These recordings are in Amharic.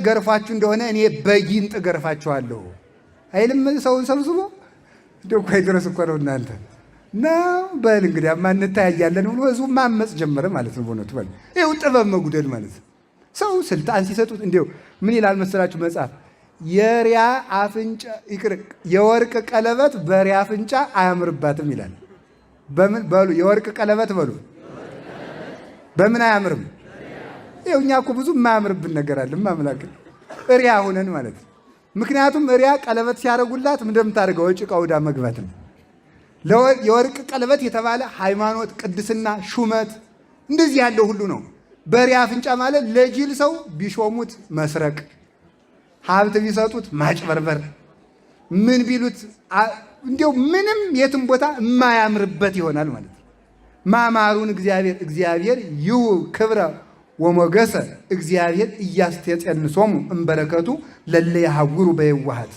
ገርፋችሁ እንደሆነ እኔ በጊንጥ ገርፋችኋለሁ አይልም ሰውን ሰብስቦ እንደው ቆይ ድረስ እኮ ነው እናንተ ነው በል እንግዲህ ማንታያያለን ብሎ ህዝቡ ማመጽ ጀመረ ማለት ነው። በእውነቱ በል ይኸው ጥበብ መጉደል ማለት ነው። ሰው ስልጣን ሲሰጡት እንደው ምን ይላል መሰላችሁ መጽሐፍ የሪያ አፍንጫ ይቅር የወርቅ ቀለበት በሪያ አፍንጫ አያምርባትም ይላል። በምን በሉ የወርቅ ቀለበት በሉ በምን አያምርም? ይኸው እኛ እኮ ብዙ የማያምርብን ነገር አለ ማምላክ ሪያ ሆነን ማለት ነው። ምክንያቱም ሪያ ቀለበት ሲያደርጉላት ምን እንደምታደርገው ጭቃው ዳ መግባት ነው። የወርቅ ቀለበት የተባለ ሃይማኖት፣ ቅድስና፣ ሹመት እንደዚህ ያለው ሁሉ ነው። በሪያ አፍንጫ ማለት ለጅል ሰው ቢሾሙት መስረቅ፣ ሀብት ቢሰጡት ማጭበርበር፣ ምን ቢሉት እንዲያው ምንም የትም ቦታ የማያምርበት ይሆናል ማለት ነው። ማማሩን እግዚአብሔር ይው ክብረ ወሞገሰ እግዚአብሔር እያስተጸንሶሙ እምበረከቱ ለለ ያሐውሩ በየዋሃት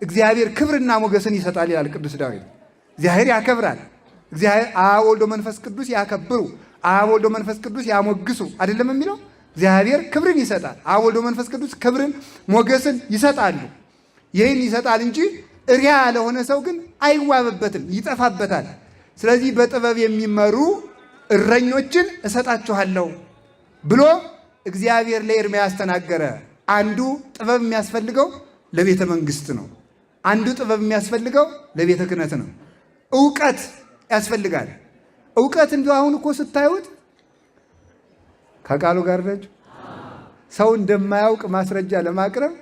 እግዚአብሔር ክብርና ሞገስን ይሰጣል ይላል ቅዱስ ዳዊት። እግዚአብሔር ያከብራል። እግዚአብሔር አብ ወልድ መንፈስ ቅዱስ ያከብሩ፣ አብ ወልድ መንፈስ ቅዱስ ያሞግሱ አይደለም የሚለው? እግዚአብሔር ክብርን ይሰጣል። አብ ወልድ መንፈስ ቅዱስ ክብርን ሞገስን ይሰጣሉ። ይህን ይሰጣል እንጂ ሪያ ለሆነ ሰው ግን አይዋብበትም፣ ይጠፋበታል። ስለዚህ በጥበብ የሚመሩ እረኞችን እሰጣችኋለሁ ብሎ እግዚአብሔር ለኤርምያስ ተናገረ። አንዱ ጥበብ የሚያስፈልገው ለቤተ መንግስት ነው። አንዱ ጥበብ የሚያስፈልገው ለቤተ ክህነት ነው። ዕውቀት ያስፈልጋል። ዕውቀት እንዲሁ አሁን እኮ ስታዩት ከቃሉ ጋር ነች። ሰው እንደማያውቅ ማስረጃ ለማቅረብ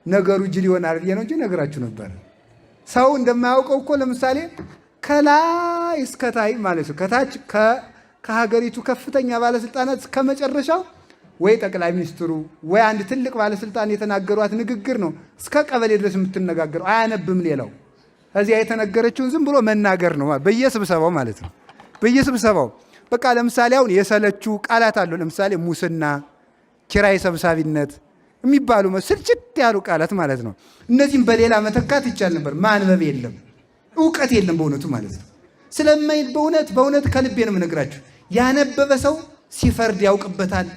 ነገሩ ጅል ይሆናል ብዬ ነው እንጂ ነገራችሁ ነበር። ሰው እንደማያውቀው እኮ ለምሳሌ ከላይ እስከታይ ማለት ነው ከታች ከሀገሪቱ ከፍተኛ ባለስልጣናት ከመጨረሻው ወይ ጠቅላይ ሚኒስትሩ ወይ አንድ ትልቅ ባለስልጣን የተናገሯት ንግግር ነው እስከ ቀበሌ ድረስ የምትነጋገረው። አያነብም። ሌላው እዚያ የተነገረችውን ዝም ብሎ መናገር ነው በየስብሰባው ማለት ነው። በየስብሰባው በቃ ለምሳሌ አሁን የሰለቹ ቃላት አሉ። ለምሳሌ ሙስና፣ ኪራይ ሰብሳቢነት የሚባሉ ስልችት ያሉ ቃላት ማለት ነው። እነዚህም በሌላ መተካት ይቻል ነበር። ማንበብ የለም፣ ዕውቀት የለም በእውነቱ ማለት ነው። ስለማይል በእውነት ከልቤ ነው የምነግራችሁ። ያነበበ ሰው ሲፈርድ ያውቅበታል፣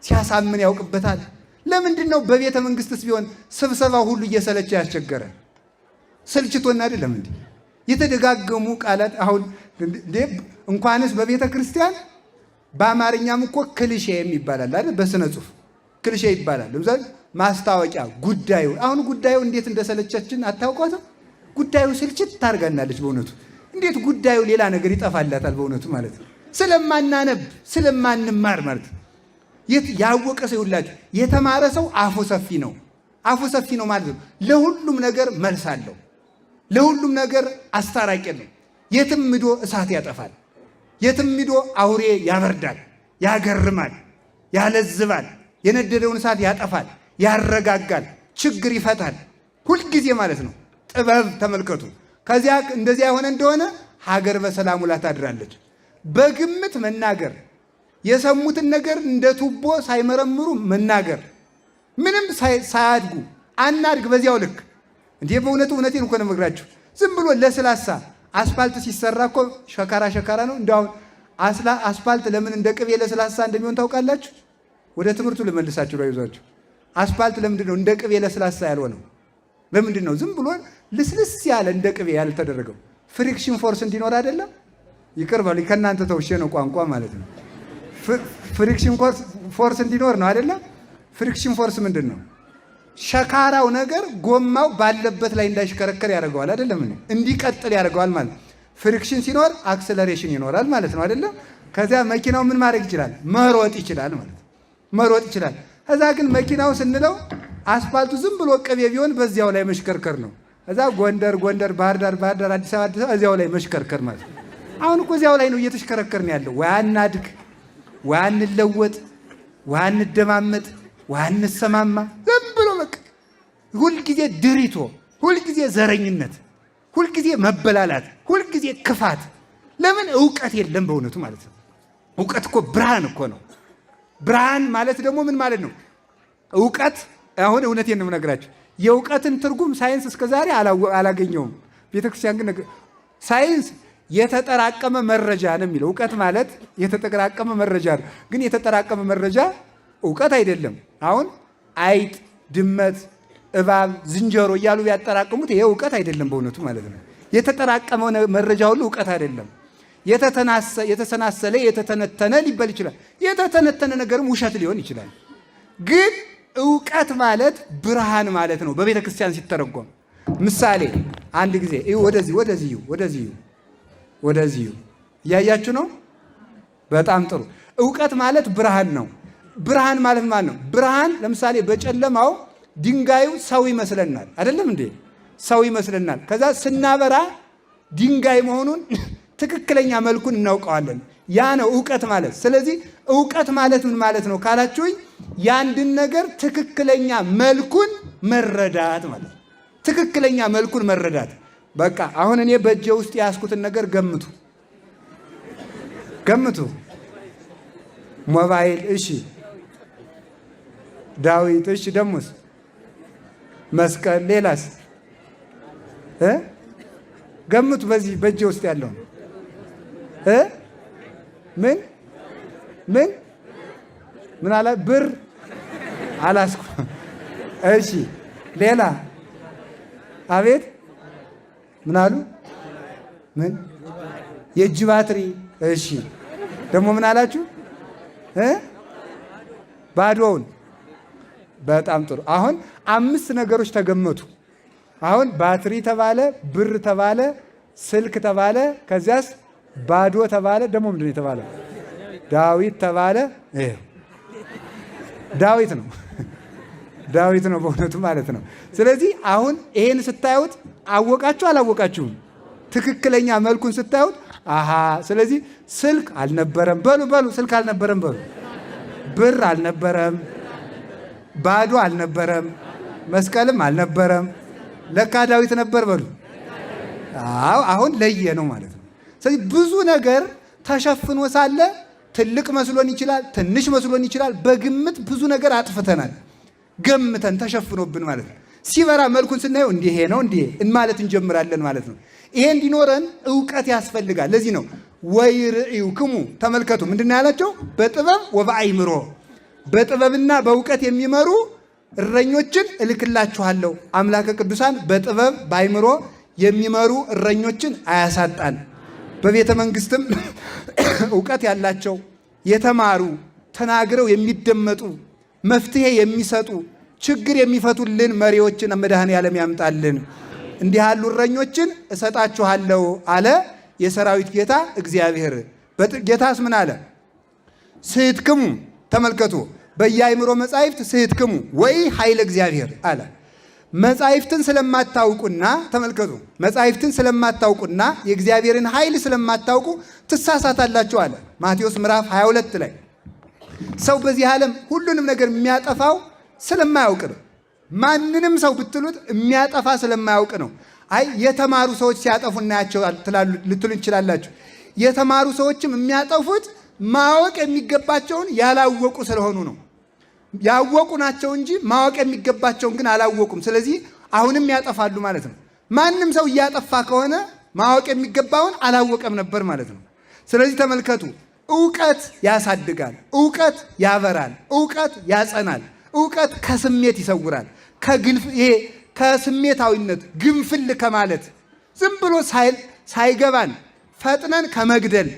ሲያሳምን ያውቅበታል። ለምንድን ነው በቤተ መንግስትስ ቢሆን ስብሰባ ሁሉ እየሰለቸ ያስቸገረ? ስልችቶና አይደለም እንዴ? የተደጋገሙ ቃላት አሁን እንኳንስ በቤተ ክርስቲያን በአማርኛም እኮ ክልሼ የሚባላል አይደል? በስነ ጽሁፍ ክልሼ ይባላል። ለምሳሌ ማስታወቂያ፣ ጉዳዩ አሁን ጉዳዩ እንዴት እንደሰለቻችን አታውቋትም? ጉዳዩ ስልችት ታርጋናለች በእውነቱ። እንዴት ጉዳዩ ሌላ ነገር ይጠፋላታል በእውነቱ ማለት ነው። ስለማናነብ ስለማንማር ማለት ነው። ያወቀ ሰው ይውላችሁ፣ የተማረ ሰው አፉ ሰፊ ነው። አፉ ሰፊ ነው ማለት ነው። ለሁሉም ነገር መልስ አለው። ለሁሉም ነገር አስታራቂ ነው። የትም ሂዶ እሳት ያጠፋል። የትም ሂዶ አውሬ ያበርዳል፣ ያገርማል፣ ያለዝባል። የነደደውን እሳት ያጠፋል፣ ያረጋጋል፣ ችግር ይፈታል። ሁልጊዜ ማለት ነው። ጥበብ ተመልከቱ። ከዚያ እንደዚያ የሆነ እንደሆነ ሀገር በሰላም ውላ ታድራለች። በግምት መናገር፣ የሰሙትን ነገር እንደ ቱቦ ሳይመረምሩ መናገር፣ ምንም ሳያድጉ አናድግ በዚያው ልክ እንዴ። በእውነቱ እውነቴን እኮ ነው የምነግራችሁ። ዝም ብሎ ለስላሳ አስፋልት ሲሰራ እኮ ሸካራ ነው። እንዲያውም አስፋልት ለምን እንደ ቅቤ ለስላሳ እንደሚሆን ታውቃላችሁ? ወደ ትምህርቱ ልመልሳችሁ ነው ይዟችሁ። አስፋልት ለምንድን ነው እንደ ቅቤ ለስላሳ ያልሆነው? ለምንድን ነው ዝም ብሎ ልስልስ ያለ እንደ ቅቤ ያልተደረገው? ፍሪክሽን ፎርስ እንዲኖር አይደለም? ይቅር በሉ ከእናንተ ተውሼ ነው ቋንቋ ማለት ነው። ፍሪክሽን ፎርስ እንዲኖር ነው አይደለም? ፍሪክሽን ፎርስ ምንድን ነው? ሸካራው ነገር ጎማው ባለበት ላይ እንዳይሽከረከር ያደርገዋል አይደለም? እንዲቀጥል ያደርገዋል ማለት። ፍሪክሽን ሲኖር አክሰለሬሽን ይኖራል ማለት ነው አይደለም? ከዚያ መኪናው ምን ማድረግ ይችላል? መሮጥ ይችላል ማለት መሮጥ ይችላል። ከዛ ግን መኪናው ስንለው አስፋልቱ ዝም ብሎ ቅቤ ቢሆን በዚያው ላይ መሽከርከር ነው። እዛ ጎንደር፣ ባህር ዳር፣ አዲስ አበባ እዚያው ላይ መሽከርከር ማለት ነው። አሁን እኮ እዚያው ላይ ነው እየተሽከረከርን ያለው። ወይ አናድግ፣ ወይ አንለወጥ፣ ወይ አንደማመጥ፣ ወይ አንሰማማ። ዝም ብሎ በቃ ሁልጊዜ ድሪቶ፣ ሁልጊዜ ዘረኝነት፣ ሁልጊዜ መበላላት፣ ሁልጊዜ ክፋት። ለምን? ዕውቀት የለም በእውነቱ ማለት ነው። ዕውቀት እኮ ብርሃን እኮ ነው። ብርሃን ማለት ደግሞ ምን ማለት ነው? ዕውቀት አሁን እውነቴን ነው የምነግራችሁ። የእውቀትን ትርጉም ሳይንስ እስከዛሬ አላገኘውም። ቤተክርስቲያን ግን ሳይንስ የተጠራቀመ መረጃ ነው የሚለው። ዕውቀት ማለት የተጠራቀመ መረጃ ነው። ግን የተጠራቀመ መረጃ ዕውቀት አይደለም። አሁን አይጥ፣ ድመት፣ እባብ፣ ዝንጀሮ እያሉ ቢያጠራቅሙት ይሄ እውቀት አይደለም በእውነቱ ማለት ነው። የተጠራቀመው መረጃ ሁሉ እውቀት አይደለም። የተሰናሰለ የተተነተነ ሊባል ይችላል። የተተነተነ ነገርም ውሸት ሊሆን ይችላል። ግን እውቀት ማለት ብርሃን ማለት ነው በቤተ ክርስቲያን ሲተረጎም። ምሳሌ አንድ ጊዜ ወደዚህ እያያችሁ ነው። በጣም ጥሩ። እውቀት ማለት ብርሃን ነው። ብርሃን ማለት ማለት ነው። ብርሃን ለምሳሌ በጨለማው ድንጋዩ ሰው ይመስለናል፣ አይደለም እንዴ? ሰው ይመስለናል። ከዛ ስናበራ ድንጋይ መሆኑን ትክክለኛ መልኩን እናውቀዋለን። ያ ነው እውቀት ማለት። ስለዚህ እውቀት ማለት ምን ማለት ነው ካላችሁኝ፣ የአንድን ነገር ትክክለኛ መልኩን መረዳት ማለት ነው። ትክክለኛ መልኩን መረዳት። በቃ አሁን እኔ በእጄ ውስጥ የያዝኩትን ነገር ገምቱ። ሞባይል፣ እሺ፣ ዳዊት፣ እሺ፣ ደሞስ መስቀል፣ ሌላስ ገምቱ። በዚህ በእጄ ውስጥ ያለውን ምን አላ ብር አላስኩ። እሺ፣ ሌላ አቤት፣ ምን አሉ? ምን የእጅ ባትሪ። እሺ፣ ደግሞ ምን አላችሁ? ባዶውን። በጣም ጥሩ። አሁን 5 ነገሮች ተገመቱ። አሁን ባትሪ ተባለ፣ ብር ተባለ፣ ስልክ ተባለ፣ ከዚያስ ባዶ ተባለ። ደግሞ ምንድን ነው የተባለ? ዳዊት ተባለ። ዳዊት ነው በእውነቱ ማለት ነው። ስለዚህ አሁን ይሄን ስታዩት አወቃችሁ አላወቃችሁም? ትክክለኛ መልኩን ስታዩት አሃ። ስለዚህ ስልክ አልነበረም በሉ፣ ስልክ አልነበረም በሉ፣ ብር አልነበረም፣ ባዶ አልነበረም፣ መስቀልም አልነበረም። ለካ ዳዊት ነበር በሉ። አሁን ለየ ነው ማለት ነው። ስለዚህ ብዙ ነገር ተሸፍኖ ሳለ ትልቅ መስሎን ይችላል፣ ትንሽ መስሎን ይችላል። በግምት ብዙ ነገር አጥፍተናል፣ ገምተን ተሸፍኖብን ማለት ነው። ሲበራ መልኩን ስናየው እንዲህ ነው እንዲህ ማለት እንጀምራለን ማለት ነው። ይሄ እንዲኖረን እውቀት ያስፈልጋል። ለዚህ ነው ወይርኢውክሙ፣ ተመልከቱ፣ ምንድን ነው ያላቸው? በጥበብ ወበአይምሮ፣ በጥበብና በእውቀት የሚመሩ እረኞችን እልክላችኋለሁ። አምላከ ቅዱሳን በጥበብ በአይምሮ የሚመሩ እረኞችን አያሳጣን። በቤተ መንግስትም እውቀት ያላቸው የተማሩ፣ ተናግረው የሚደመጡ፣ መፍትሄ የሚሰጡ፣ ችግር የሚፈቱልን መሪዎችን መድኃኔዓለም ያምጣልን። እንዲህ ያሉ እረኞችን እሰጣችኋለሁ አለ የሰራዊት ጌታ እግዚአብሔር። ጌታስ ምን አለ? ስሕትክሙ፣ ተመልከቱ፣ በየአእምሮ መጻሕፍት ስሕትክሙ ወይ ኃይለ እግዚአብሔር አለ። መጻሕፍትን ስለማታውቁና፣ ተመልከቱ፣ መጻሕፍትን ስለማታውቁና የእግዚአብሔርን ኃይል ስለማታውቁ ትሳሳታላችሁ አለ ማቴዎስ ምዕራፍ 22 ላይ። ሰው በዚህ ዓለም ሁሉንም ነገር የሚያጠፋው ስለማያውቅ ነው። ማንንም ሰው ብትሉት የሚያጠፋ ስለማያውቅ ነው። አይ የተማሩ ሰዎች ሲያጠፉ እናያቸው ልትሉ እንችላላችሁ። የተማሩ ሰዎችም የሚያጠፉት ማወቅ የሚገባቸውን ያላወቁ ስለሆኑ ነው። ያወቁ ናቸው እንጂ ማወቅ የሚገባቸውን ግን አላወቁም። ስለዚህ አሁንም ያጠፋሉ ማለት ነው። ማንም ሰው እያጠፋ ከሆነ ማወቅ የሚገባውን አላወቀም ነበር ማለት ነው። ስለዚህ ተመልከቱ፣ እውቀት ያሳድጋል፣ እውቀት ያበራል፣ እውቀት ያጸናል፣ እውቀት ከስሜት ይሰውራል። ከስሜታዊነት ግንፍል ከማለት ዝም ብሎ ሳይገባን ፈጥነን ከመግደል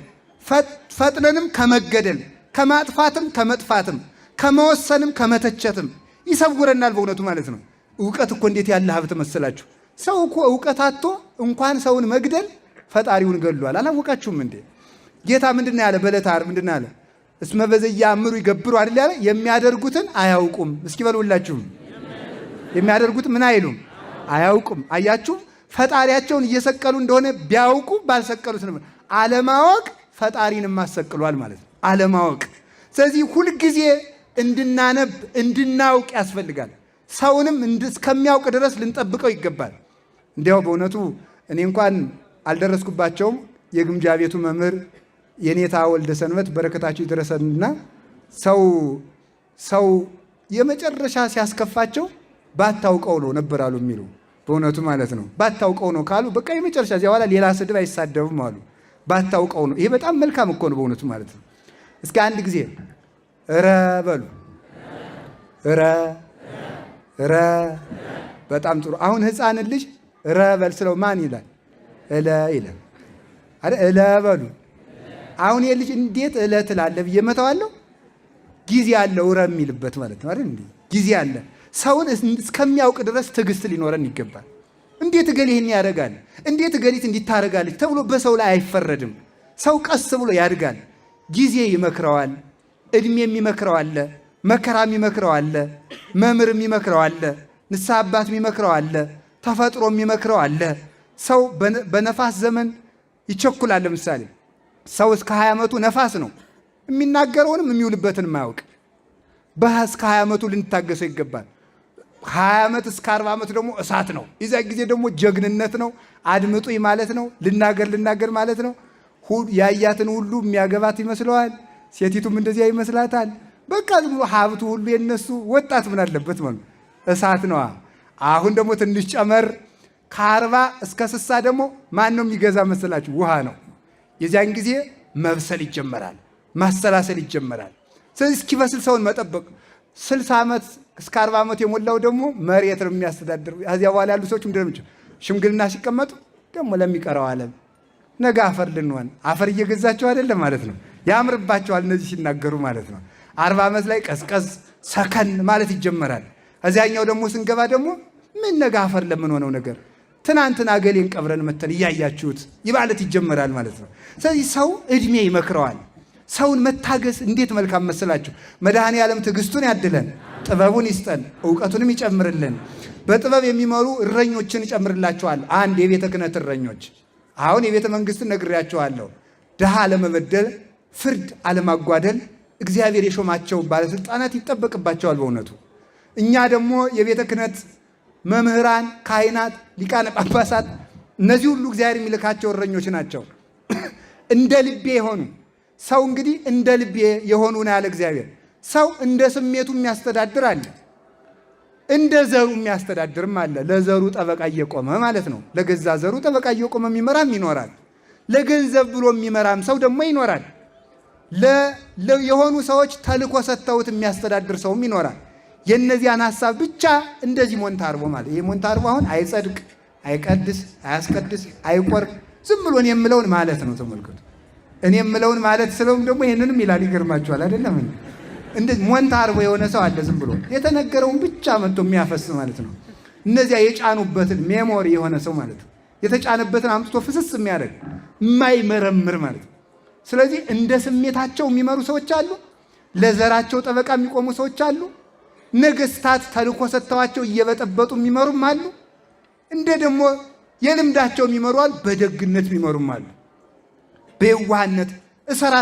ፈጥነንም ከመገደል ከማጥፋትም ከመጥፋትም ከመወሰንም ከመተቸትም ይሰውረናል በእውነቱ ማለት ነው። እውቀት እኮ እንዴት ያለ ሀብት መሰላችሁ! ሰው እኮ እውቀት አጥቶ እንኳን ሰውን መግደል ፈጣሪውን ገድሏል። አላወቃችሁም እንዴ? ጌታ ምንድን ያለ? በዕለተ ዓርብ ምንድን ያለ? እስመ በዘያእምሩ ይገብሩ አይደል ያለ? የሚያደርጉትን አያውቁም። እስኪ በሉላችሁም፣ የሚያደርጉት ምን አይሉም? አያውቁም። አያችሁ፣ ፈጣሪያቸውን እየሰቀሉ እንደሆነ ቢያውቁ ባልሰቀሉት ነበር። አለማወቅ ፈጣሪንም አሰቅሏል ማለት ነው። አለማወቅ። ስለዚህ ሁልጊዜ እንድናነብ እንድናውቅ ያስፈልጋል። ሰውንም እስከሚያውቅ ድረስ ልንጠብቀው ይገባል። እንዲያው በእውነቱ እኔ እንኳን አልደረስኩባቸውም። የግምጃ ቤቱ መምህር የኔታ ወልደ ሰንበት በረከታቸው ይድረሰንና ሰው የመጨረሻ ሲያስከፋቸው ባታውቀው ነው ነበር አሉ የሚሉ በእውነቱ ማለት ነው። ባታውቀው ነው ካሉ በቃ የመጨረሻ እዚያ በኋላ ሌላ ስድብ አይሳደቡም አሉ። ባታውቀው ነው። ይሄ በጣም መልካም እኮ ነው በእውነቱ ማለት ነው። እስኪ አንድ ጊዜ እረ በሉ፣ እረ ረ። በጣም ጥሩ። አሁን ሕፃን ልጅ ረ በል ስለው ማን ይላል? እለ ይላል አይደል? እለ በሉ። አሁን የልጅ እንዴት እለ ትላለህ ብዬ መተዋለሁ? ጊዜ አለው ረ የሚልበት ማለት ነው አይደል? ጊዜ አለ። ሰውን እስከሚያውቅ ድረስ ትዕግስት ሊኖረን ይገባል። እንዴት እገሌ ይህን ያደርጋል፣ እንዴት እገሊት እንዲታረጋለች ተብሎ በሰው ላይ አይፈረድም። ሰው ቀስ ብሎ ያድጋል። ጊዜ ይመክረዋል፣ እድሜም ይመክረዋል፣ መከራም ይመክረዋል፣ መምህርም ይመክረዋል፣ ንስሐ አባትም ይመክረዋል፣ ተፈጥሮም ይመክረዋል። ሰው በነፋስ ዘመን ይቸኩላል። ለምሳሌ ሰው እስከ 20 ዓመቱ ነፋስ ነው፣ የሚናገረውንም የሚውልበትን ማያውቅ። እስከ 20 ዓመቱ ልንታገሰው ይገባል። 20 ዓመት እስከ 40 ዓመት ደግሞ እሳት ነው። የዛ ጊዜ ደግሞ ጀግንነት ነው፣ አድምጡኝ ማለት ነው፣ ልናገር ማለት ነው። ያያትን ሁሉ የሚያገባት ይመስለዋል፣ ሴቲቱም እንደዚያ ይመስላታል። በቃ ዝም ብሎ ሀብቱ ሁሉ የነሱ። ወጣት ምን አለበት ማለት እሳት ነዋ። አሁን ደግሞ ትንሽ ጨመር፣ ከ40 እስከ 60 ደግሞ ማን ነው የሚገዛ መሰላችሁ? ውሃ ነው። የዚያን ጊዜ መብሰል ይጀመራል፣ ማሰላሰል ይጀመራል። ስለዚህ እስኪበስል ሰውን መጠበቅ። 60 ዓመት እስከ 40 ዓመት የሞላው ደግሞ መሬት ነው የሚያስተዳድር። ከዚያ በኋላ ያሉ ሰዎች እንደምጭ ሽምግልና ሲቀመጡ ደግሞ ለሚቀረው ዓለም ነገ አፈር ልንሆን፣ አፈር እየገዛቸው አይደለም ማለት ነው። ያምርባቸዋል እነዚህ ሲናገሩ ማለት ነው። 40 ዓመት ላይ ቀዝቀዝ ሰከን ማለት ይጀመራል። እዚያኛው ደግሞ ስንገባ ደግሞ ምን ነገ አፈር ለምንሆነው ነገር ትናንትና ገሌን ቀብረን መተን እያያችሁት ይባለት ይጀመራል ማለት ነው። ስለዚህ ሰው እድሜ ይመክረዋል። ሰውን መታገስ እንዴት መልካም መስላችሁ። መድኃኔ ዓለም ትዕግስቱን ያድለን፣ ጥበቡን ይስጠን፣ እውቀቱንም ይጨምርልን። በጥበብ የሚመሩ እረኞችን ይጨምርላቸዋል። አንድ የቤተ ክህነት እረኞች። አሁን የቤተ መንግስትን ነግሬያቸዋለሁ። ድሃ አለመበደል፣ ፍርድ አለማጓደል እግዚአብሔር የሾማቸው ባለስልጣናት ይጠበቅባቸዋል በእውነቱ። እኛ ደግሞ የቤተ ክህነት መምህራን፣ ካህናት፣ ሊቃነ ጳጳሳት እነዚህ ሁሉ እግዚአብሔር የሚልካቸው እረኞች ናቸው። እንደ ልቤ የሆኑ ሰው እንግዲህ እንደ ልቤ የሆኑ ነው ያለ እግዚአብሔር። ሰው እንደ ስሜቱ የሚያስተዳድር አለ፣ እንደ ዘሩ የሚያስተዳድርም አለ። ለዘሩ ጠበቃ እየቆመ ማለት ነው። ለገዛ ዘሩ ጠበቃ እየቆመ የሚመራም ይኖራል። ለገንዘብ ብሎ የሚመራም ሰው ደግሞ ይኖራል። የሆኑ ሰዎች ተልኮ ሰጥተውት የሚያስተዳድር ሰውም ይኖራል። የእነዚያን ሀሳብ ብቻ እንደዚህ ሞንታርቦ ማለት ይሄ ሞንታርቦ አሁን አይጸድቅ፣ አይቀድስ፣ አያስቀድስ፣ አይቆርብ ዝም ብሎ እኔ የምለውን ማለት ነው። ተመልከቱ። እኔ የምለውን ማለት ስለውም ደግሞ ይህንንም ይላል። ይገርማችኋል አይደለም? እንደዚህ ሞንታርቦ የሆነ ሰው አለ። ዝም ብሎ የተነገረውን ብቻ መጥቶ የሚያፈስ ማለት ነው። እነዚያ የጫኑበትን ሜሞሪ የሆነ ሰው ማለት ነው። የተጫነበትን አምጥቶ ፍስስ የሚያደርግ የማይመረምር ማለት ነው። ስለዚህ እንደ ስሜታቸው የሚመሩ ሰዎች አሉ። ለዘራቸው ጠበቃ የሚቆሙ ሰዎች አሉ። ነገስታት ተልኮ ሰጥተዋቸው እየበጠበጡ የሚመሩም አሉ። እንደ ደግሞ የልምዳቸው የሚመሩ አሉ። በደግነት የሚመሩም አሉ። በየዋህነት እሰራ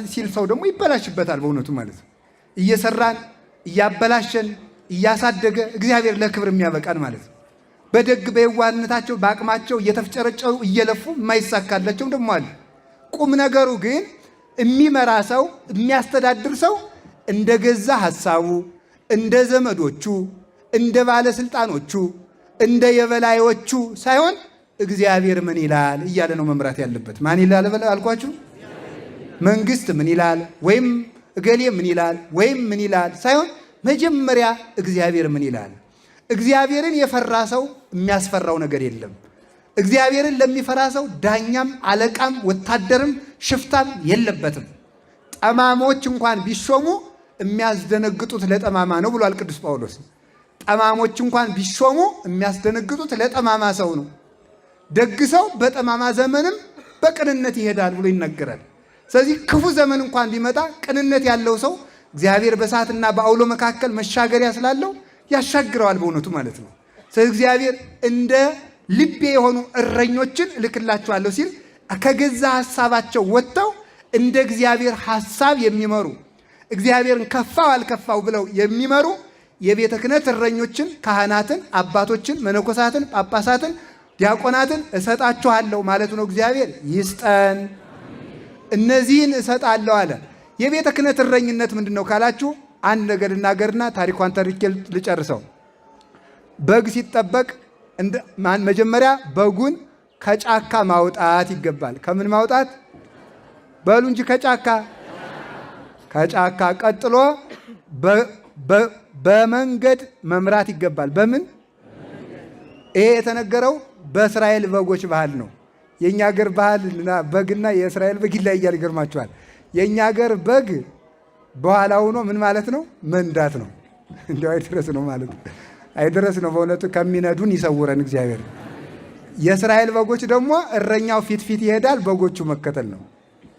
ሲል ሰው ደግሞ ይበላሽበታል በእውነቱ ማለት ነው። እየሰራን እያበላሸን እያሳደገ እግዚአብሔር ለክብር የሚያበቃን ማለት ነው። በደግ በየዋህነታቸው በአቅማቸው እየተፍጨረጨሩ እየለፉ የማይሳካላቸው ደግሞ አለ። ቁም ነገሩ ግን የሚመራ ሰው የሚያስተዳድር ሰው እንደ ገዛ ሐሳቡ፣ እንደ ዘመዶቹ፣ እንደ ባለስልጣኖቹ፣ እንደ የበላዮቹ ሳይሆን እግዚአብሔር ምን ይላል እያለ ነው መምራት ያለበት። ማን ይላል አልኳችሁ? መንግስት ምን ይላል ወይም እገሌ ምን ይላል ወይም ምን ይላል ሳይሆን መጀመሪያ እግዚአብሔር ምን ይላል። እግዚአብሔርን የፈራ ሰው የሚያስፈራው ነገር የለም። እግዚአብሔርን ለሚፈራ ሰው ዳኛም አለቃም ወታደርም ሽፍታም የለበትም። ጠማሞች እንኳን ቢሾሙ የሚያስደነግጡት ለጠማማ ነው ብሏል ቅዱስ ጳውሎስ። ጠማሞች እንኳን ቢሾሙ የሚያስደነግጡት ለጠማማ ሰው ነው። ደግ ሰው በጠማማ ዘመንም በቅንነት ይሄዳል ብሎ ይነገራል። ስለዚህ ክፉ ዘመን እንኳን ቢመጣ ቅንነት ያለው ሰው እግዚአብሔር በእሳትና በአውሎ መካከል መሻገሪያ ስላለው ያሻግረዋል በእውነቱ ማለት ነው። ስለዚህ እግዚአብሔር እንደ ልቤ የሆኑ እረኞችን እልክላችኋለሁ ሲል ከገዛ ሐሳባቸው ወጥተው እንደ እግዚአብሔር ሐሳብ የሚመሩ እግዚአብሔርን ከፋው አልከፋው ብለው የሚመሩ የቤተ ክህነት እረኞችን፣ ካህናትን፣ አባቶችን፣ መነኮሳትን፣ ጳጳሳትን፣ ዲያቆናትን እሰጣችኋለሁ ማለት ነው። እግዚአብሔር ይስጠን። እነዚህን እሰጣለሁ አለ። የቤተ ክህነት እረኝነት ምንድን ነው ካላችሁ አንድ ነገር ልናገርና ታሪኳን ተርኬ ልጨርሰው። በግ ሲጠበቅ መጀመሪያ በጉን ከጫካ ማውጣት ይገባል። ከምን ማውጣት በሉ እንጂ ከጫካ ቀጥሎ በመንገድ መምራት ይገባል። በምን? ይሄ የተነገረው በእስራኤል በጎች ባህል ነው። የእኛ ሀገር ባህልና በግና የእስራኤል በግ ይለያያል። ይገርማችኋል። የእኛ ሀገር በግ በኋላ ሆኖ ምን ማለት ነው? መንዳት ነው። እንዲያው አይድረስ ነው ማለት ነው። አይድረስ ነው በእውነቱ። ከሚነዱን ይሰውረን እግዚአብሔር። የእስራኤል በጎች ደግሞ እረኛው ፊት ፊት ይሄዳል፣ በጎቹ መከተል ነው።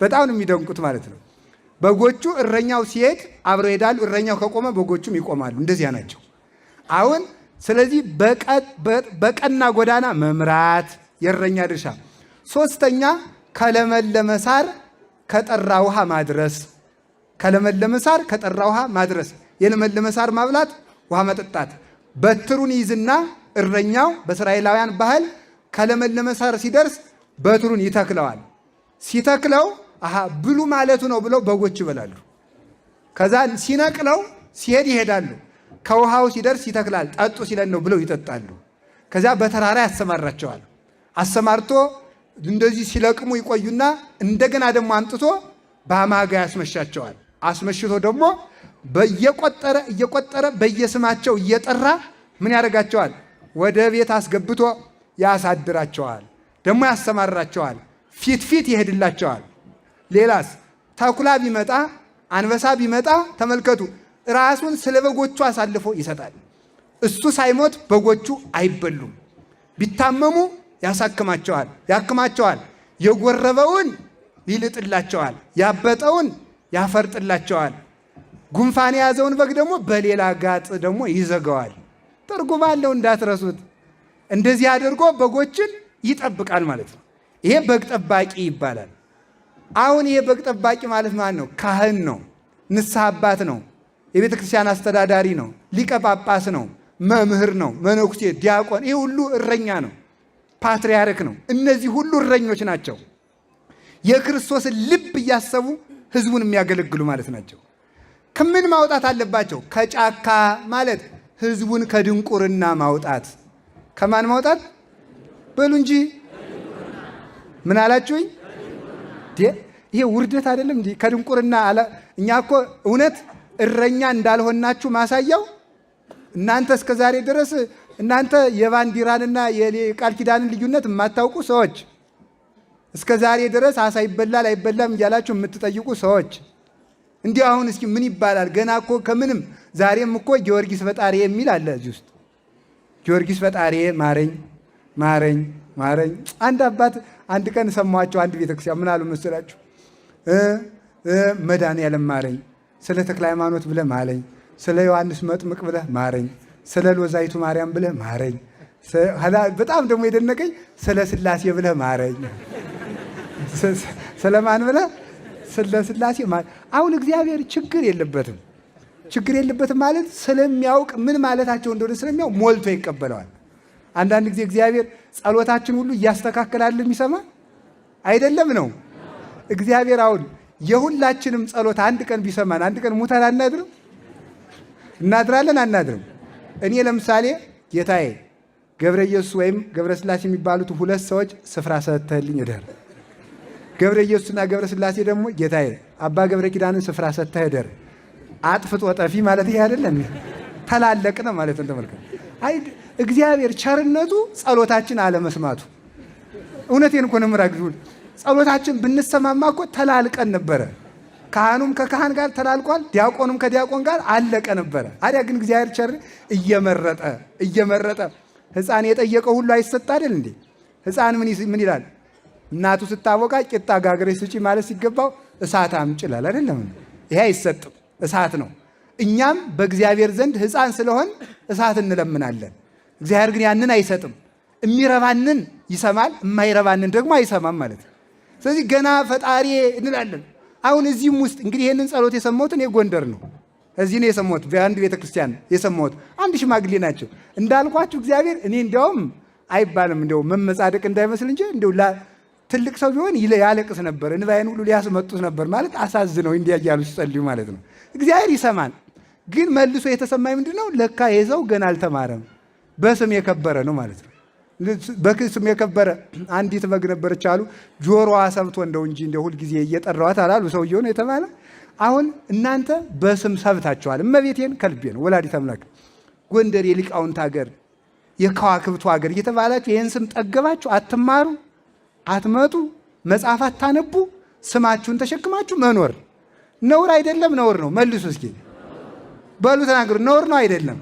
በጣም ነው የሚደንቁት ማለት ነው። በጎቹ እረኛው ሲሄድ አብረው ይሄዳሉ። እረኛው ከቆመ በጎቹም ይቆማሉ። እንደዚያ ናቸው። አሁን ስለዚህ በቀና ጎዳና መምራት የእረኛ ድርሻ። ሶስተኛ ከለመለመ ሳር ከጠራ ውሃ ማድረስ። ከለመለመ ሳር ከጠራ ውሃ ማድረስ። የለመለመ ሳር ማብላት፣ ውሃ መጠጣት። በትሩን ይዝና እረኛው በእስራኤላውያን ባህል ከለመለመ ሳር ሲደርስ በትሩን ይተክለዋል። ሲተክለው ብሉ ማለቱ ነው ብለው በጎች ይበላሉ። ከዛ ሲነቅለው ሲሄድ ይሄዳሉ። ከውሃው ሲደርስ ይተክላል። ጠጡ ሲለን ነው ብለው ይጠጣሉ። ከዚያ በተራራ ያሰማራቸዋል። አሰማርቶ እንደዚህ ሲለቅሙ ይቆዩና እንደገና ደግሞ አምጥቶ በአማጋ ያስመሻቸዋል። አስመሽቶ ደግሞ እየቆጠረ በየስማቸው እየጠራ ምን ያደርጋቸዋል? ወደ ቤት አስገብቶ ያሳድራቸዋል። ደግሞ ያሰማራቸዋል። ፊት ፊት ይሄድላቸዋል። ሌላስ ተኩላ ቢመጣ አንበሳ ቢመጣ ተመልከቱ፣ ራሱን ስለ በጎቹ አሳልፎ ይሰጣል። እሱ ሳይሞት በጎቹ አይበሉም። ቢታመሙ ያክማቸዋል። የጎረበውን ይልጥላቸዋል። ያበጠውን ያፈርጥላቸዋል። ጉንፋን የያዘውን በግ ደግሞ በሌላ ጋጥ ደግሞ ይዘጋዋል። ትርጉም አለው እንዳትረሱት። እንደዚህ አድርጎ በጎችን ይጠብቃል ማለት ነው። ይሄ በግ ጠባቂ ይባላል። አሁን ይሄ በግ ጠባቂ ማለት ማን ነው? ካህን ነው። ንስሐ አባት ነው። የቤተ ክርስቲያን አስተዳዳሪ ነው። ሊቀ ጳጳስ ነው። መምህር ነው። መነኩሴ፣ ዲያቆን፣ ይህ ሁሉ እረኛ ነው። ፓትርያርክ ነው። እነዚህ ሁሉ እረኞች ናቸው። የክርስቶስን ልብ እያሰቡ ህዝቡን የሚያገለግሉ ማለት ናቸው። ከምን ማውጣት አለባቸው? ከጫካ ማለት ህዝቡን ከድንቁርና ማውጣት። ከማን ማውጣት በሉ እንጂ ምን አላችሁኝ? ይሄ ውርደት አይደለም እንጂ ከድንቁርና አለ። እኛ እኮ እውነት እረኛ እንዳልሆናችሁ ማሳያው እናንተ እስከ ዛሬ ድረስ እናንተ የባንዲራንና የቃል ኪዳንን ልዩነት የማታውቁ ሰዎች፣ እስከ ዛሬ ድረስ አሳ ይበላል አይበላም እያላችሁ የምትጠይቁ ሰዎች፣ እንዲሁ አሁን እስኪ ምን ይባላል? ገና እኮ ከምንም ዛሬም እኮ ጊዮርጊስ ፈጣሪ የሚል አለ እዚህ ውስጥ። ጊዮርጊስ ፈጣሪ ማረኝ ማረኝ ማረኝ። አንድ አባት አንድ ቀን ሰማኋቸው። አንድ ቤተክርስቲያን ምን አሉ መሰላችሁ? መድኃኔዓለም ማረኝ፣ ስለ ተክለ ሃይማኖት ብለህ ማረኝ፣ ስለ ዮሐንስ መጥምቅ ብለህ ማረኝ፣ ስለ ሎዛይቱ ማርያም ብለህ ማረኝ፣ በጣም ደግሞ የደነቀኝ ስለ ስላሴ ብለህ ማረኝ። ስለማን ብለህ? ስለ ስላሴ። አሁን እግዚአብሔር ችግር የለበትም። ችግር የለበትም ማለት ስለሚያውቅ ምን ማለታቸው እንደሆነ ስለሚያውቅ ሞልቶ ይቀበለዋል። አንዳንድ ጊዜ እግዚአብሔር ጸሎታችን ሁሉ እያስተካከላል የሚሰማ አይደለም ነው። እግዚአብሔር አሁን የሁላችንም ጸሎት አንድ ቀን ቢሰማን አንድ ቀን ሙተን አናድርም? እናድራለን አናድርም? እኔ ለምሳሌ ጌታዬ ገብረ ኢየሱስ ወይም ገብረ ስላሴ የሚባሉት ሁለት ሰዎች ስፍራ ሰጥተህልኝ እደር። ገብረ ኢየሱስና ገብረ ስላሴ ደግሞ ጌታዬ አባ ገብረ ኪዳንን ስፍራ ሰጥተህ እደር። አጥፍቶ ጠፊ ማለት ይሄ አይደለም? ተላለቅነ ማለት ነው። ተመልከቱ። እግዚአብሔር ቸርነቱ ጸሎታችን አለመስማቱ። እውነቴን እኮ ነው የምራግዙ። ጸሎታችን ብንሰማማ እኮ ተላልቀን ነበረ። ካህኑም ከካህን ጋር ተላልቋል፣ ዲያቆኑም ከዲያቆን ጋር አለቀ ነበረ። አዲያ ግን እግዚአብሔር ቸር እየመረጠ ሕፃን የጠየቀው ሁሉ አይሰጥ አይደል እንዴ? ሕፃን ምን ይላል? እናቱ ስታወቃ ቂጣ ጋግረሽ ስጪ ማለት ሲገባው እሳት አምጪ ይላል አይደለም? ይሄ አይሰጥም፣ እሳት ነው። እኛም በእግዚአብሔር ዘንድ ሕፃን ስለሆን እሳት እንለምናለን። እግዚአብሔር ግን ያንን አይሰጥም። የሚረባንን ይሰማል፣ የማይረባንን ደግሞ አይሰማም ማለት ነው። ስለዚህ ገና ፈጣሪ እንላለን። አሁን እዚህም ውስጥ እንግዲህ ይህንን ጸሎት የሰማሁት እኔ ጎንደር ነው። እዚህ ነው የሰማሁት፣ በአንድ ቤተክርስቲያን የሰማሁት። አንድ ሽማግሌ ናቸው እንዳልኳችሁ። እግዚአብሔር እኔ እንዲያውም አይባልም እንዲያው መመጻደቅ እንዳይመስል እንጂ እንዲያው ትልቅ ሰው ቢሆን ያለቅስ ነበር፣ እንባዬን ሁሉ ሊያስመጡት ነበር ማለት አሳዝነው እንዲያ እያሉ ሲጸልዩ ማለት ነው። እግዚአብሔር ይሰማል። ግን መልሶ የተሰማኝ ምንድን ነው? ለካ የሰው ገና አልተማረም፣ በስም የከበረ ነው ማለት ነው። በስም የከበረ አንዲት በግ ነበረች አሉ። ጆሮዋ ሰምቶ እንደው እንጂ እንደው ሁልጊዜ እየጠራዋት አላሉ። ሰውየው ነው የተባለ። አሁን እናንተ በስም ሰብታችኋል። እመቤቴን ከልቤ ነው ወላዲተ አምላክ ጎንደር የሊቃውንት ሀገር የከዋክብቱ ሀገር እየተባላችሁ ይህን ስም ጠገባችሁ። አትማሩ፣ አትመጡ፣ መጽሐፍ አታነቡ፣ ስማችሁን ተሸክማችሁ መኖር ነውር አይደለም? ነውር ነው። መልሱ እስኪ በሉ ተናገሩ። ነውር ነው አይደለም?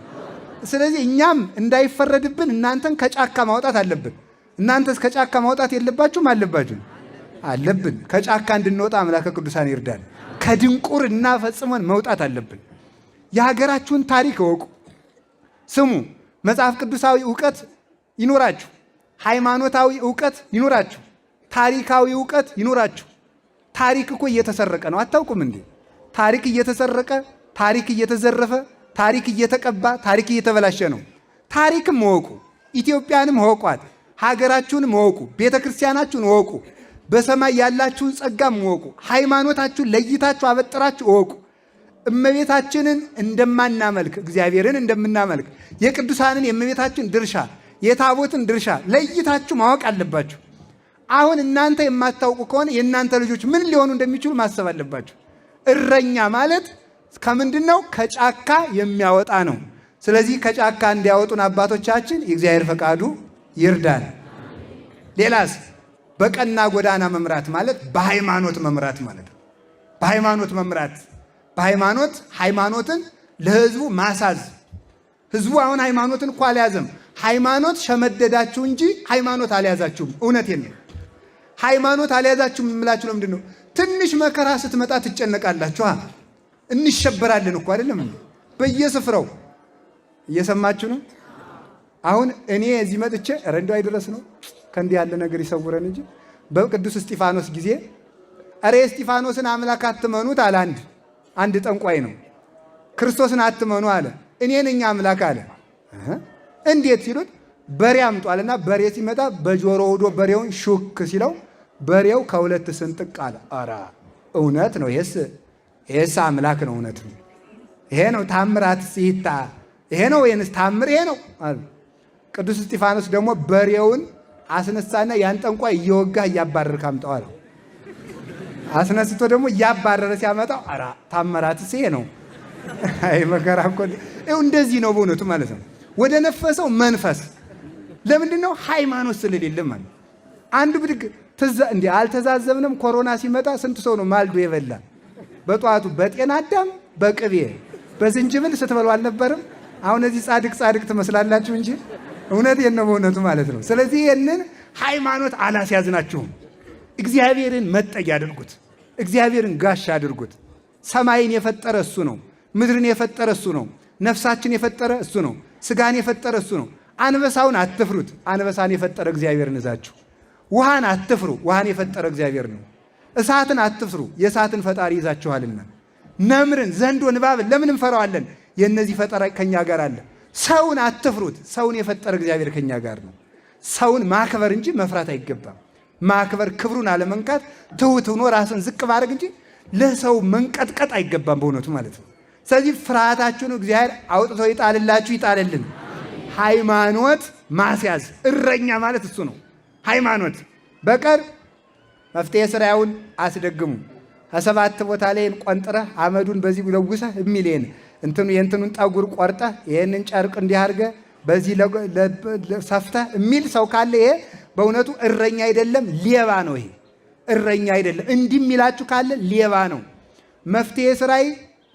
ስለዚህ እኛም እንዳይፈረድብን እናንተን ከጫካ ማውጣት አለብን። እናንተስ ከጫካ ማውጣት የለባችሁም? አለባችሁ? አለብን። ከጫካ እንድንወጣ አምላከ ቅዱሳን ይርዳል። ከድንቁርና ፈጽመን መውጣት አለብን። የሀገራችሁን ታሪክ እወቁ፣ ስሙ። መጽሐፍ ቅዱሳዊ እውቀት ይኖራችሁ፣ ሃይማኖታዊ እውቀት ይኖራችሁ፣ ታሪካዊ እውቀት ይኖራችሁ። ታሪክ እኮ እየተሰረቀ ነው። አታውቁም እንዴ? ታሪክ እየተሰረቀ፣ ታሪክ እየተዘረፈ፣ ታሪክ እየተቀባ፣ ታሪክ እየተበላሸ ነው። ታሪክም እወቁ፣ ኢትዮጵያንም እወቋት፣ ሀገራችሁንም እወቁ፣ ቤተ ክርስቲያናችሁን እወቁ፣ በሰማይ ያላችሁን ጸጋም እወቁ። ሃይማኖታችሁን ለይታችሁ አበጥራችሁ እወቁ። እመቤታችንን እንደማናመልክ እግዚአብሔርን እንደምናመልክ የቅዱሳንን የእመቤታችን ድርሻ የታቦትን ድርሻ ለይታችሁ ማወቅ አለባችሁ። አሁን እናንተ የማታውቁ ከሆነ የእናንተ ልጆች ምን ሊሆኑ እንደሚችሉ ማሰብ አለባችሁ። እረኛ ማለት ከምንድን ነው? ከጫካ የሚያወጣ ነው። ስለዚህ ከጫካ እንዲያወጡን አባቶቻችን የእግዚአብሔር ፈቃዱ ይርዳል። ሌላስ በቀና ጎዳና መምራት ማለት በሃይማኖት መምራት ማለት ነው። በሃይማኖት መምራት በሃይማኖት ሃይማኖትን ለህዝቡ ማሳዝ። ህዝቡ አሁን ሃይማኖትን እኮ አልያዘም። ሃይማኖት ሸመደዳችሁ እንጂ ሃይማኖት አልያዛችሁም። እውነቴን ነው። ሃይማኖት አልያዛችሁም የምላችሁ ለምንድን ነው? ትንሽ መከራ ስትመጣ ትጨነቃላችሁ። እንሸበራለን እኮ አይደለም? በየስፍራው እየሰማችሁ ነው። አሁን እኔ እዚህ መጥቼ ረንዳው አይደረስ ነው ከእንዲህ ያለ ነገር ይሰውረን እንጂ በቅዱስ እስጢፋኖስ ጊዜ እረ እስጢፋኖስን አምላክ አትመኑት አለ አንድ ጠንቋይ ነው። ክርስቶስን አትመኑ አለ። እኔ ነኝ አምላክ አለ። እንዴት ሲሉት በሬ አምጧልና በሬ ሲመጣ በጆሮ ሆዶ በሬውን ሹክ ሲለው በሬው ከሁለት ስንጥቅ አለ። ኧረ እውነት ነው፣ ይሄስ አምላክ ነው፣ እውነት ነው። ይሄ ነው ታምራት ሲታ ይሄ ነው ወይንስ ታምር ይሄ ነው አለ። ቅዱስ እስጢፋኖስ ደግሞ በሬውን አስነሳና ያን ጠንቋይ እየወጋ እያባረርክ አምጣው አለው። አስነስቶ ደግሞ እያባረረ ሲያመጣው ኧረ ታምራትስ ይሄ ነው። አይ መከራ እኮ እንደዚህ ነው በእውነቱ ማለት ነው። ወደ ነፈሰው መንፈስ ለምንድን ነው? ሃይማኖት ስለሌለ ማለት። አንዱ ብድግ እንዴ አልተዛዘብንም? ኮሮና ሲመጣ ስንት ሰው ነው ማልዶ የበላ? በጠዋቱ በጤና አዳም በቅቤ በዝንጅብል ስትበሉ አልነበረም? አሁን እዚህ ጻድቅ ትመስላላችሁ እንጂ እውነቴን ነው በእውነቱ ማለት ነው። ስለዚህ ይህንን ሃይማኖት አላስያዝናችሁም። እግዚአብሔርን መጠጊያ አድርጉት። እግዚአብሔርን ጋሻ አድርጉት። ሰማይን የፈጠረ እሱ ነው። ምድርን የፈጠረ እሱ ነው። ነፍሳችን የፈጠረ እሱ ነው። ስጋን የፈጠረ እሱ ነው። አንበሳውን አትፍሩት። አንበሳን የፈጠረ እግዚአብሔርን ይዛችሁ። ውሃን አትፍሩ። ውሃን የፈጠረ እግዚአብሔር ነው። እሳትን አትፍሩ። የእሳትን ፈጣሪ ይዛችኋልና። ነምርን፣ ዘንዶን፣ እባብን ለምን እንፈራዋለን? የእነዚህ ፈጠራ ከኛ ጋር አለ። ሰውን አትፍሩት። ሰውን የፈጠረ እግዚአብሔር ከኛ ጋር ነው። ሰውን ማክበር እንጂ መፍራት አይገባም። ማክበር ክብሩን አለመንካት፣ ትሁት ሆኖ ራስን ዝቅ ማድረግ እንጂ ለሰው መንቀጥቀጥ አይገባም በእውነቱ ማለት ነው። ስለዚህ ፍርሃታችሁን እግዚአብሔር አውጥቶ ይጣልላችሁ፣ ይጣልልን። ሃይማኖት ማስያዝ እረኛ ማለት እሱ ነው። ሃይማኖት በቀር መፍትሔ ሥራውን አስደግሙ። ከሰባት ቦታ ላይ ቆንጥረህ አመዱን በዚህ ለውሰህ የሚል የእንትኑን ጠጉር ቆርጠህ ይህንን ጨርቅ እንዲህ አድርገህ በዚህ ሰፍተህ የሚል ሰው ካለ ይሄ በእውነቱ እረኛ አይደለም፣ ሌባ ነው። ይሄ እረኛ አይደለም። እንዲህ የሚላችሁ ካለ ሌባ ነው። መፍትሔ ሥራዬ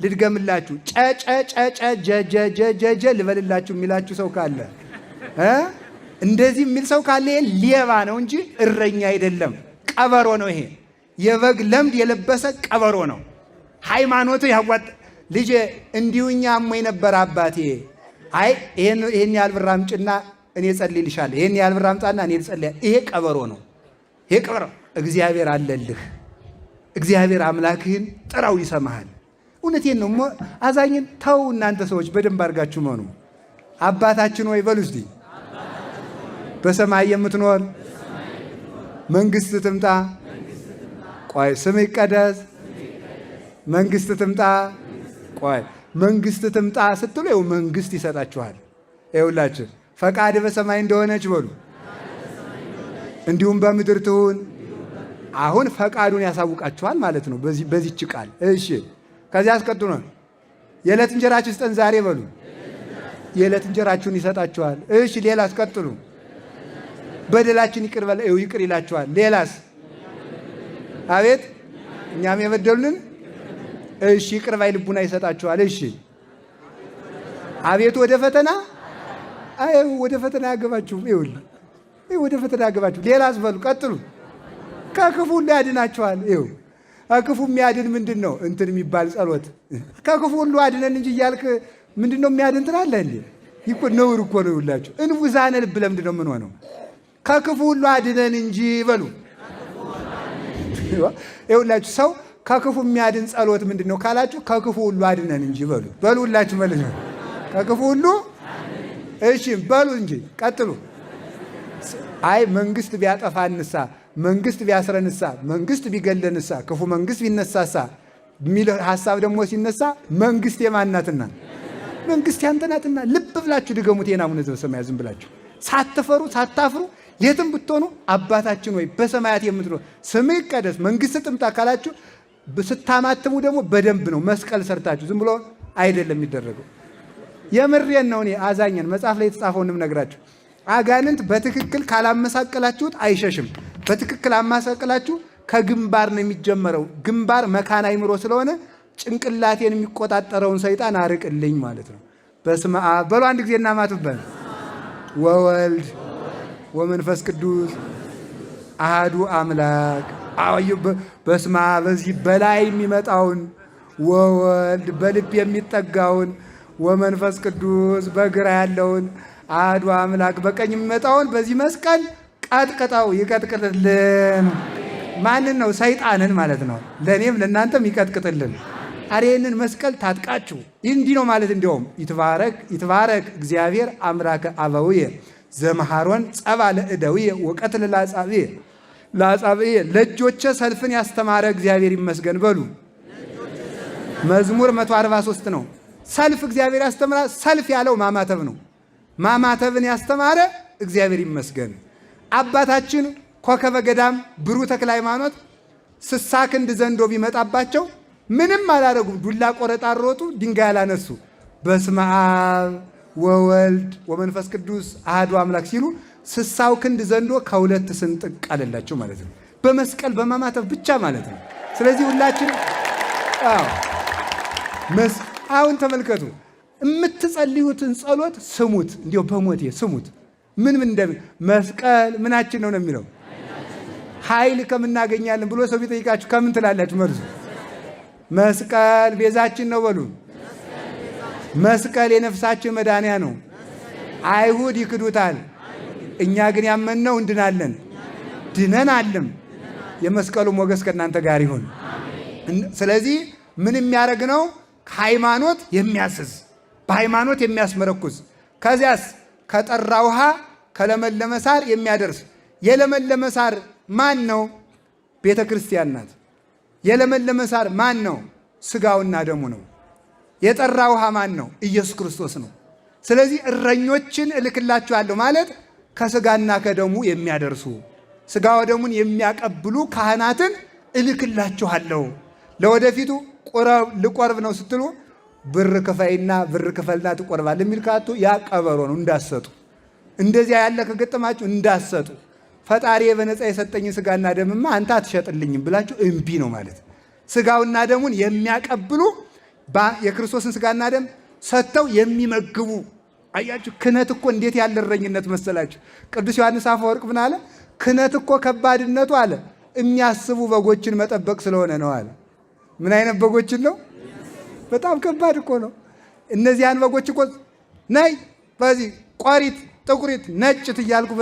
ልድገምላችሁ፣ ጨጨጨጨ ልበልላችሁ የሚላችሁ ሰው ካለ እንደዚህ የሚል ሰው ካለ ይሄ ሌባ ነው እንጂ እረኛ አይደለም። ቀበሮ ነው። ይሄ የበግ ለምድ የለበሰ ቀበሮ ነው። ሃይማኖቱ ያዋጥ ልጄ እንዲሁኛ አሞኝ ነበር አባቴ። አይ ይሄን ያህል ብር አምጪና እኔ ጸልይልሻለሁ፣ ይሄን ያህል ብር አምጣና እኔ ልጸልይ። ይሄ ቀበሮ ነው። ይሄ ቀበሮ እግዚአብሔር አለልህ። እግዚአብሔር አምላክህን ጥራው፣ ይሰማሃል። እውነቴን ነው። አዛኝን ተው። እናንተ ሰዎች በደንብ አድርጋችሁ መኑ። አባታችን ወይ በሉ እስቲ። በሰማይ የምትኖር መንግሥት ትምጣ። ቆይ ስም ይቀደስ። መንግሥት ትምጣ። ቆይ መንግሥት ትምጣ ስትሉ ይኸው መንግሥት ይሰጣችኋል። ይኸውላችሁ ፈቃድ በሰማይ እንደሆነች በሉ እንዲሁም በምድር ትሁን። አሁን ፈቃዱን ያሳውቃችኋል ማለት ነው በዚህች ቃል። እሺ ከዚያ አስቀጥሎ የዕለት እንጀራችሁ ስጠን ዛሬ በሉ። የዕለት እንጀራችሁን ይሰጣችኋል። እሺ ሌላስ? ቀጥሉ። በደላችን ይቅር ይላችኋል። ሌላስ? አቤት እኛም የበደሉንን እሺ ይቅር ባይ ልቡና ይሰጣችኋል። እሺ አቤቱ ወደ ፈተና ወደ ፈተና ያገባችሁ ይኸውልህ፣ ወደ ፈተና ያገባችሁ። ሌላስ በሉ ቀጥሉ። ከክፉ ሁሉ ያድናችኋል። ይኸው ከክፉ የሚያድን ምንድን ነው? እንትን የሚባል ጸሎት ከክፉ ሁሉ አድነን እንጂ እያልክ ምንድን ነው የሚያድን ትላለህ እንዴ? ይኮ ነውር እኮ ነው። ይውላችሁ እንቡዛነ ልብ ለምንድን ነው ምን ሆነው? ከክፉ ሁሉ አድነን እንጂ በሉ። ይውላችሁ ሰው ከክፉ የሚያድን ጸሎት ምንድን ነው ካላችሁ፣ ከክፉ ሁሉ አድነን እንጂ በሉ። በሉ ሁላችሁ መልስ ነው። ከክፉ ሁሉ እሺ በሉ እንጂ ቀጥሉ። አይ መንግስት ቢያጠፋንሳ፣ መንግስት ቢያስረንሳ፣ መንግስት ቢገለንሳ፣ ክፉ መንግስት ቢነሳሳ የሚል ሐሳብ ደግሞ ሲነሳ መንግስት የማናትና መንግስት ያንተ ናትና ልብ ብላችሁ ድገሙት። የናሙነ ዘበሰማያት ዝም ብላችሁ ሳትፈሩ ሳታፍሩ የትም ብትሆኑ አባታችን ወይ በሰማያት የምትኖር ስምህ ይቀደስ መንግስት ትምጣ ካላችሁ ስታማትሙ ደግሞ በደንብ ነው መስቀል ሰርታችሁ። ዝም ብሎ አይደለም የሚደረገው። የምሬን ነው። እኔ አዛኘን መጽሐፍ ላይ የተጻፈውንም ነግራችሁ አጋንንት በትክክል ካላመሳቀላችሁት አይሸሽም። በትክክል አማሳቀላችሁ ከግንባር ነው የሚጀመረው። ግንባር መካን አይምሮ ስለሆነ ጭንቅላቴን የሚቆጣጠረውን ሰይጣን አርቅልኝ ማለት ነው። በስመ አብ በሉ አንድ ጊዜ እናማትበት። ወወልድ ወመንፈስ ቅዱስ አሃዱ አምላክ። አዩ በስመ አብ በዚህ በላይ የሚመጣውን ወወልድ በልብ የሚጠጋውን ወመንፈስ ቅዱስ በግራ ያለውን አሐዱ አምላክ በቀኝ የሚመጣውን በዚህ መስቀል ቀጥቅጠው ይቀጥቅጥልን። ማንን ነው? ሰይጣንን ማለት ነው። ለእኔም ለእናንተም ይቀጥቅጥልን። አሬንን መስቀል ታጥቃችሁ እንዲህ ነው ማለት እንዲያውም ይትባረክ እግዚአብሔር አምላከ አበውየ ዘመሃሮን ጸባ ለእደውየ ወቀትል ለአጻብየ ለእጆቼ ሰልፍን ያስተማረ እግዚአብሔር ይመስገን በሉ። መዝሙር 143 ነው። ሰልፍ እግዚአብሔር ያስተምራል። ሰልፍ ያለው ማማተብ ነው። ማማተብን ያስተማረ እግዚአብሔር ይመስገን። አባታችን ኮከበ ገዳም ብሩህ ተክለ ሃይማኖት 60 ክንድ ዘንዶ ቢመጣባቸው ምንም አላደረጉም። ዱላ ቆረጣሮጡ፣ ድንጋይ አላነሱ። በስመ አብ ወወልድ ወመንፈስ ቅዱስ አሐዱ አምላክ ሲሉ 60 ክንድ ዘንዶ ከሁለት ስንጥቅ አለላቸው ማለት ነው። በመስቀል በማማተብ ብቻ ማለት ነው። ስለዚህ ሁላችን አሁን ተመልከቱ፣ የምትጸልዩትን ጸሎት ስሙት። እንዲሁ በሞቴ ስሙት። ምን መስቀል ምናችን ነው የሚለው ኃይል ከምናገኛለን ብሎ ሰው ቢጠይቃችሁ ከምን ትላላችሁ? መልሱ መስቀል ቤዛችን ነው በሉ። መስቀል የነፍሳችን መዳንያ ነው። አይሁድ ይክዱታል፣ እኛ ግን ያመንነው እንድናለን፣ ድነናልም። የመስቀሉ ሞገስ ከእናንተ ጋር ይሁን። ስለዚህ ምን የሚያደርግ ነው? ሃይማኖት የሚያስዝ በሃይማኖት የሚያስመረኩዝ ከዚያስ ከጠራ ውሃ ከለመለመ ሳር የሚያደርስ። የለመለመ ሳር ማን ነው? ቤተ ክርስቲያን ናት። የለመለመ ሳር ማን ነው? ስጋውና ደሙ ነው። የጠራ ውሃ ማን ነው? ኢየሱስ ክርስቶስ ነው። ስለዚህ እረኞችን እልክላችኋለሁ ማለት ከስጋና ከደሙ የሚያደርሱ ስጋ ወደሙን የሚያቀብሉ ካህናትን እልክላችኋለሁ። ለወደፊቱ ልቆርብ ነው ስትሉ ብር ክፈይና ብር ክፈልና ትቆርባል የሚል ካቱ ያ ቀበሮ ነው፣ እንዳሰጡ። እንደዚያ ያለ ከገጠማችሁ እንዳሰጡ። ፈጣሪ በነፃ የሰጠኝ ስጋና ደምማ አንተ አትሸጥልኝም ብላችሁ እምቢ ነው ማለት። ስጋውና ደሙን የሚያቀብሉ የክርስቶስን ስጋና ደም ሰጥተው የሚመግቡ። አያችሁ ክህነት እኮ እንዴት ያለ እረኝነት መሰላችሁ። ቅዱስ ዮሐንስ አፈወርቅ ምን አለ? ክህነት እኮ ከባድነቱ አለ የሚያስቡ በጎችን መጠበቅ ስለሆነ ነው አለ። ምን አይነት በጎችን ነው? በጣም ከባድ እኮ ነው። እነዚያን በጎች እኮ ነይ በዚህ ቆሪት፣ ጥቁሪት፣ ነጭት እያልኩ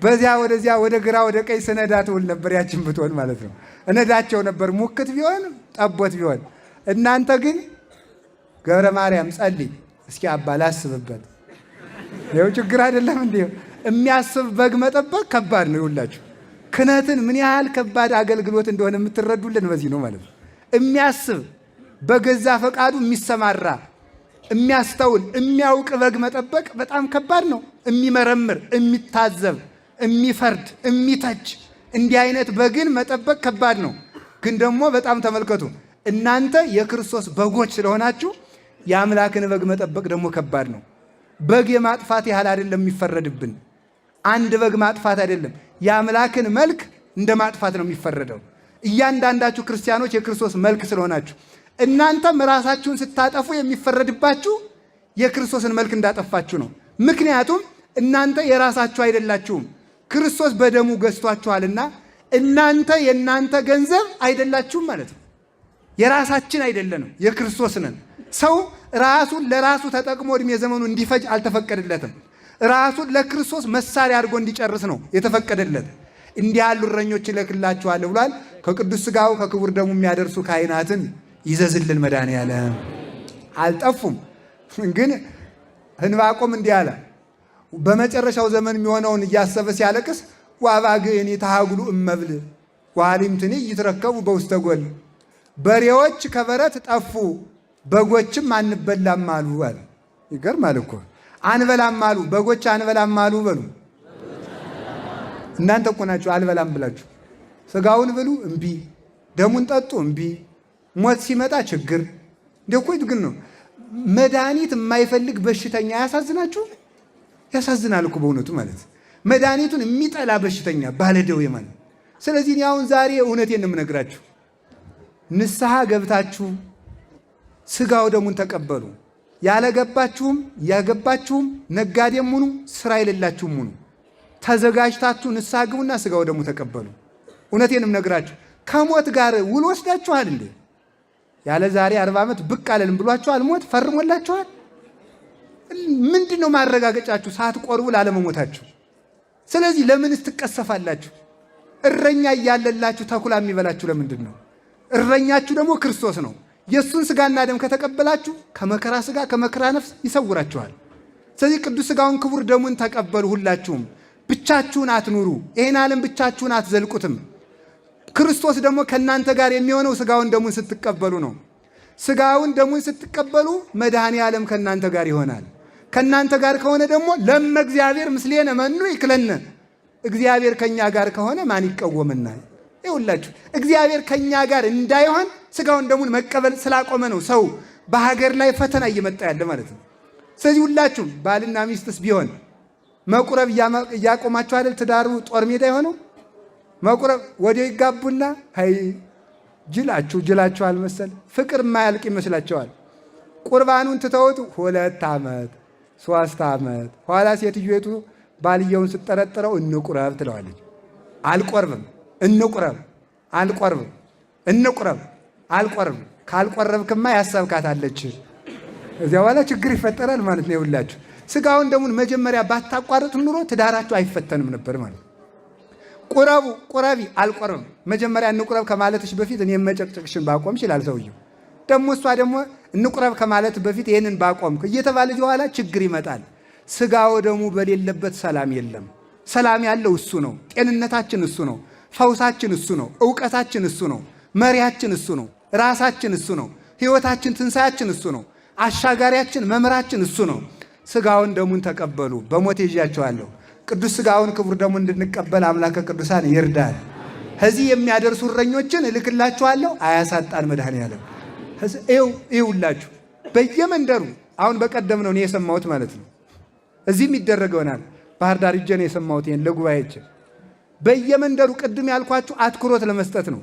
በዚያ ወደዚያ ወደ ግራ ወደ ቀኝ ስነዳ ትውል ነበር። ያችን ብትሆን ማለት ነው እነዳቸው ነበር፣ ሙክት ቢሆን ጠቦት ቢሆን። እናንተ ግን ገብረ ማርያም ጸልይ እስኪ አባ ላስብበት። ይኸው ችግር አይደለም እንዴ? የሚያስብ በግ መጠበቅ ከባድ ነው። ይውላችሁ ክህነትን ምን ያህል ከባድ አገልግሎት እንደሆነ የምትረዱልን በዚህ ነው ማለት ነው። የሚያስብ በገዛ ፈቃዱ የሚሰማራ የሚያስተውል የሚያውቅ በግ መጠበቅ በጣም ከባድ ነው። የሚመረምር፣ የሚታዘብ፣ የሚፈርድ፣ የሚተች እንዲህ አይነት በግን መጠበቅ ከባድ ነው። ግን ደግሞ በጣም ተመልከቱ፣ እናንተ የክርስቶስ በጎች ስለሆናችሁ የአምላክን በግ መጠበቅ ደግሞ ከባድ ነው። በግ የማጥፋት ያህል አይደለም የሚፈረድብን። አንድ በግ ማጥፋት አይደለም፣ የአምላክን መልክ እንደ ማጥፋት ነው የሚፈረደው። እያንዳንዳችሁ ክርስቲያኖች የክርስቶስ መልክ ስለሆናችሁ እናንተም ራሳችሁን ስታጠፉ የሚፈረድባችሁ የክርስቶስን መልክ እንዳጠፋችሁ ነው። ምክንያቱም እናንተ የራሳችሁ አይደላችሁም፣ ክርስቶስ በደሙ ገዝቷችኋልና እናንተ የእናንተ ገንዘብ አይደላችሁም ማለት ነው። የራሳችን አይደለንም፣ የክርስቶስ ነን። ሰው ራሱን ለራሱ ተጠቅሞ ዕድሜ ዘመኑ እንዲፈጅ አልተፈቀደለትም። ራሱን ለክርስቶስ መሳሪያ አድርጎ እንዲጨርስ ነው የተፈቀደለት። እንዲህ ያሉ እረኞች እልክላችኋለሁ ብሏል። ከቅዱስ ሥጋው ከክቡር ደሙ የሚያደርሱ ካህናትን ይዘዝልን መድኃኔዓለም። አልጠፉም። ግን ዕንባቆም እንዲህ አለ። በመጨረሻው ዘመን የሚሆነውን እያሰበ ሲያለቅስ ወአባግዕኒ ተሃጉሉ እመብል ወአሊምትኒ ይትረከቡ በውስተ ጎል፣ በሬዎች ከበረት ጠፉ በጎችም አንበላም አሉ አለ። ይገርማል እኮ አንበላም አሉ በጎች አንበላም አሉ በሉ። እናንተ እኮ ናችሁ አልበላም ብላችሁ። ሥጋውን ብሉ እምቢ፣ ደሙን ጠጡ እምቢ። ሞት ሲመጣ ችግር እንደኮይት ግን ነው። መድኃኒት የማይፈልግ በሽተኛ ያሳዝናችሁ? ያሳዝናል እኮ በእውነቱ ማለት መድኃኒቱን የሚጠላ በሽተኛ ባለደዌ ማለት። ስለዚህ እኔ አሁን ዛሬ እውነቴን ነው የምነግራችሁ። ንስሐ ገብታችሁ ሥጋው ደሙን ተቀበሉ። ያለገባችሁም ያገባችሁም ነጋዴም ሁኑ ስራ የሌላችሁም ሁኑ ተዘጋጅታችሁ ንስሐ ግቡና ሥጋው ደሙ ተቀበሉ። እውነቴን እነግራችሁ ከሞት ጋር ውል ወስዳችኋል እንዴ? ያለ ዛሬ 40 ዓመት ብቅ አለልን ብሏችኋል። ሞት ፈርሞላችኋል። ምንድነው ማረጋገጫችሁ ሳትቆርቡ ላለመሞታችሁ? ስለዚህ ለምንስ ትቀሰፋላችሁ? እረኛ እያለላችሁ ተኩላ የሚበላችሁ ለምንድን ነው? እረኛችሁ ደግሞ ክርስቶስ ነው። የእሱን ሥጋና ደም ከተቀበላችሁ ከመከራ ሥጋ ከመከራ ነፍስ ይሰውራችኋል። ስለዚህ ቅዱስ ሥጋውን ክቡር ደሙን ተቀበሉ። ሁላችሁም ብቻችሁን አትኑሩ። ይህን ዓለም ብቻችሁን አትዘልቁትም። ክርስቶስ ደግሞ ከእናንተ ጋር የሚሆነው ሥጋውን ደሙን ስትቀበሉ ነው። ሥጋውን ደሙን ስትቀበሉ መድኃኔ ዓለም ከእናንተ ጋር ይሆናል። ከእናንተ ጋር ከሆነ ደግሞ ለመ እግዚአብሔር ምስሌነ መኑ ይክለነ፣ እግዚአብሔር ከእኛ ጋር ከሆነ ማን ይቃወመናል? ይኸውላችሁ እግዚአብሔር ከእኛ ጋር እንዳይሆን ሥጋውን ደሙን መቀበል ስላቆመ ነው ሰው በሀገር ላይ ፈተና እየመጣ ያለ ማለት ነው። ስለዚህ ሁላችሁም ባልና ሚስትስ ቢሆን መቁረብ እያቆማችሁ አይደል ትዳሩ ጦር ሜዳ የሆነው? መቁረብ ወዲያው ይጋቡና አይ ጅላችኋል መሰል ፍቅር የማያልቅ ይመስላቸዋል። ቁርባኑን ትተውት 2 ዓመት 3 ዓመት ኋላ ሴትዮቱ ባልየውን ስጠረጥረው እንቁረብ ትለዋለች። አልቆርብም እንቁረብ፣ አልቆርብም እንቁረብ፣ አልቆርብም። ካልቆረብክማ ያሰብካታለች። እዚያ በኋላ ችግር ይፈጠራል ማለት ነው። ይኸውላችሁ ሥጋውን ደሙን መጀመሪያ ባታቋርጥ ኑሮ ትዳራችሁ አይፈተንም ነበር ማለት። ቁረቡ ቁረቢ፣ አልቆርብም። መጀመሪያ እንቁረብ ከማለትሽ በፊት እኔ መጨቅጨቅሽን ባቆምሽ ይላል ሰውየው። ደግሞ እሷ ደግሞ እንቁረብ ከማለት በፊት ይህንን ባቆምክ እየተባለ በኋላ ችግር ይመጣል። ሥጋው ደሙ በሌለበት ሰላም የለም። ሰላም ያለው እሱ ነው። ጤንነታችን እሱ ነው። ፈውሳችን እሱ ነው። ዕውቀታችን እሱ ነው። መሪያችን እሱ ነው። ራሳችን እሱ ነው። ሕይወታችን ትንሣያችን እሱ ነው። አሻጋሪያችን መምራችን እሱ ነው። ሥጋውን ደሙን ተቀበሉ። በሞት ይዣቸዋለሁ። ቅዱስ ሥጋውን ክቡር ደሙን እንድንቀበል አምላከ ቅዱሳን ይርዳል። ከዚህ የሚያደርሱ እረኞችን እልክላችኋለሁ። አያሳጣን መድኃኔዓለም። ይኸውላችሁ በየመንደሩ አሁን በቀደም ነው እኔ የሰማሁት ማለት ነው። እዚህም ይደረግ ይሆናል። ባህር ዳር ሄጄ ነው የሰማሁት ይሄን ለጉባኤች። በየመንደሩ ቅድም ያልኳችሁ አትኩሮት ለመስጠት ነው።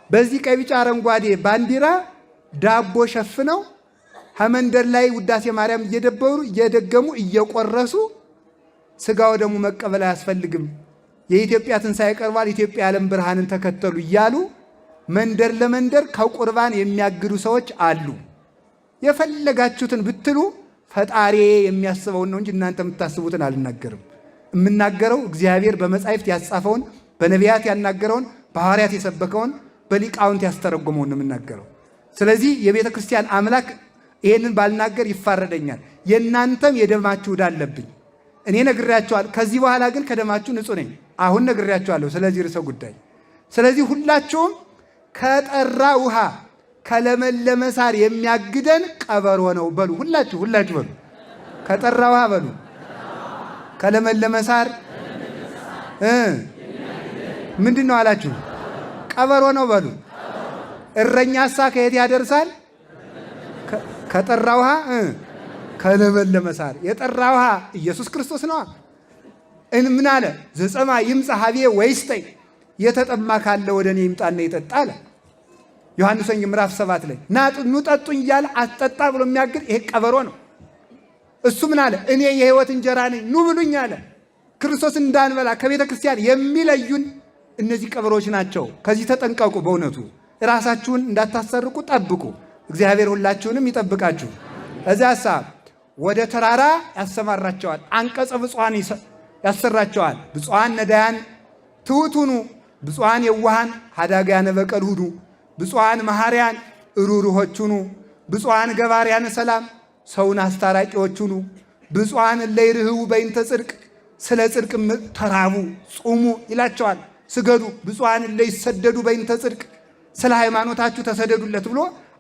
በዚህ ቀይ ቢጫ አረንጓዴ ባንዲራ ዳቦ ሸፍነው ከመንደር ላይ ውዳሴ ማርያም እየደገሙ እየቆረሱ ሥጋው ደሙ መቀበል አያስፈልግም፣ የኢትዮጵያ ትንሣኤ ቀርቧል፣ ኢትዮጵያ የዓለም ብርሃንን ተከተሉ እያሉ መንደር ለመንደር ከቁርባን የሚያግዱ ሰዎች አሉ። የፈለጋችሁትን ብትሉ ፈጣሪ የሚያስበውን ነው እንጂ እናንተ የምታስቡትን አልናገርም። የምናገረው እግዚአብሔር በመጻሕፍት ያጻፈውን በነቢያት ያናገረውን በሐዋርያት የሰበከውን በሊቃውንት ያስተረጎመውን ነው የምናገረው። ስለዚህ የቤተ ክርስቲያን አምላክ ይሄንን ባልናገር ይፋረደኛል። የእናንተም የደማችሁ ዕዳ አለብኝ። እኔ ነግሬያቸዋለሁ። ከዚህ በኋላ ግን ከደማችሁ ንጹሕ ነኝ። አሁን ነግሬያቸዋለሁ ስለዚህ ርዕሰ ጉዳይ። ስለዚህ ሁላችሁም ከጠራ ውሃ ከለመለመ ሳር የሚያግደን ቀበሮ ነው በሉ። ሁላችሁ በሉ። ከጠራ ውሃ በሉ። ከለመለመ ሳር ምንድን ነው አላችሁ? ቀበሮ ነው በሉ። እረኛሳ ከየት ያደርሳል? ከጠራ ውሃ ከለመለመ ሳር። የጠራ ውሃ ኢየሱስ ክርስቶስ ነዋ። ምን አለ? ዘጸማ ይምጻ ሀቤ ወይስጠኝ፣ የተጠማ ካለ ወደ እኔ ይምጣና ይጠጣ አለ። ዮሐንስ ወንጌል ምዕራፍ 7 ላይ ኑ ጠጡኝ እያለ አስጠጣ ብሎ የሚያግር ይሄ ቀበሮ ነው። እሱ ምን አለ? እኔ የሕይወት እንጀራ ነኝ ኑ ብሉኝ አለ። ክርስቶስ እንዳንበላ ከቤተ ክርስቲያን የሚለዩን እነዚህ ቀበሮች ናቸው። ከዚህ ተጠንቀቁ። በእውነቱ ራሳችሁን እንዳታሰርቁ ጠብቁ። እግዚአብሔር ሁላችሁንም ይጠብቃችሁ። እዚያሳ ወደ ተራራ ያሰማራቸዋል፣ አንቀጸ ብፁዓን ያሰራቸዋል። ብፁዓን ነዳያን ትሑት ሁኑ፣ ብፁዓን የዋሃን ሀዳጋያነ በቀል ሁኑ፣ ብፁዓን መሐርያን ሩሩሆች ሁኑ፣ ብፁዓን ገባርያነ ሰላም ሰውን አስታራቂዎች ሁኑ፣ ብፁዓን እለ ይርህቡ በይንተ ጽድቅ ስለ ጽድቅ ተራቡ ጹሙ ይላቸዋል። ስገዱ፣ ብፁዓን እለ ይሰደዱ በይንተ ጽድቅ ስለ ሃይማኖታችሁ ተሰደዱለት ብሎ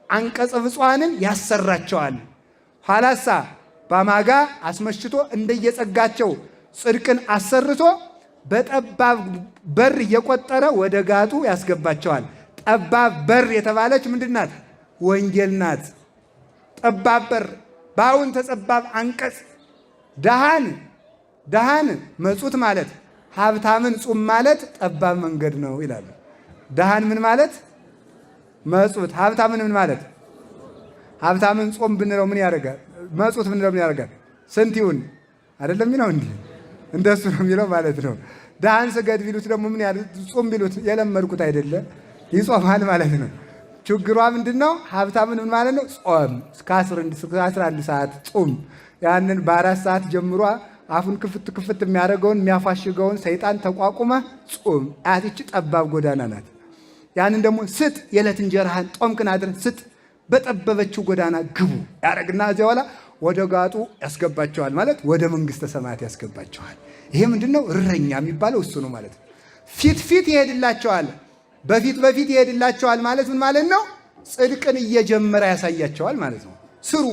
አንቀጸ ብፁዓንን ያሰራቸዋል። ኋላሳ በማጋ አስመሽቶ እንደየጸጋቸው ጽድቅን አሰርቶ በጠባብ በር እየቆጠረ ወደ ጋጡ ያስገባቸዋል። ጠባብ በር የተባለች ምንድን ናት? ወንጌል ናት። ጠባብ በር በአሁን ተጸባብ አንቀጽ ደሃን መጹት ማለት ሀብታምን ጹም ማለት ጠባብ መንገድ ነው ይላሉ። ደሃን ምን ማለት? መጹት። ሀብታምን ምን ማለት? ሀብታምን ጾም ብንለው ምን ያደርጋል? መጹት ብንለው ምን ያደርጋል? ስንት ይሁን አይደለም የሚለው እንዲህ እንደሱ ነው የሚለው ማለት ነው። ደሃን ስገድ ቢሉት ደግሞ ምን ያህል ጾም ቢሉት የለመድኩት አይደለ ይጾማል ማለት ነው። ችግሯ ምንድን ነው? ሀብታምን ምን ማለት ነው? ጾም እስከ 11 ሰዓት ጾም። ያንን በ4 ሰዓት ጀምሯ አፉን ክፍት የሚያደርገውን የሚያፋሽገውን ሰይጣን ተቋቁመ ጾም። አያትች ጠባብ ጎዳና ናት። ያንን ደግሞ ስጥ፣ የዕለት እንጀራህን ጦምክን አድረን ስጥ፣ በጠበበችው ጎዳና ግቡ ያደርግና እዚያ በኋላ ወደ ጋጡ ያስገባቸዋል ማለት ወደ መንግሥተ ሰማያት ያስገባቸዋል። ይሄ ምንድነው? እረኛ የሚባለው እሱ ነው ማለት ነው። ፊት ይሄድላቸዋል። በፊት ይሄድላቸዋል ማለት ምን ማለት ነው? ጽድቅን እየጀመረ ያሳያቸዋል ማለት ነው። ስሩ፣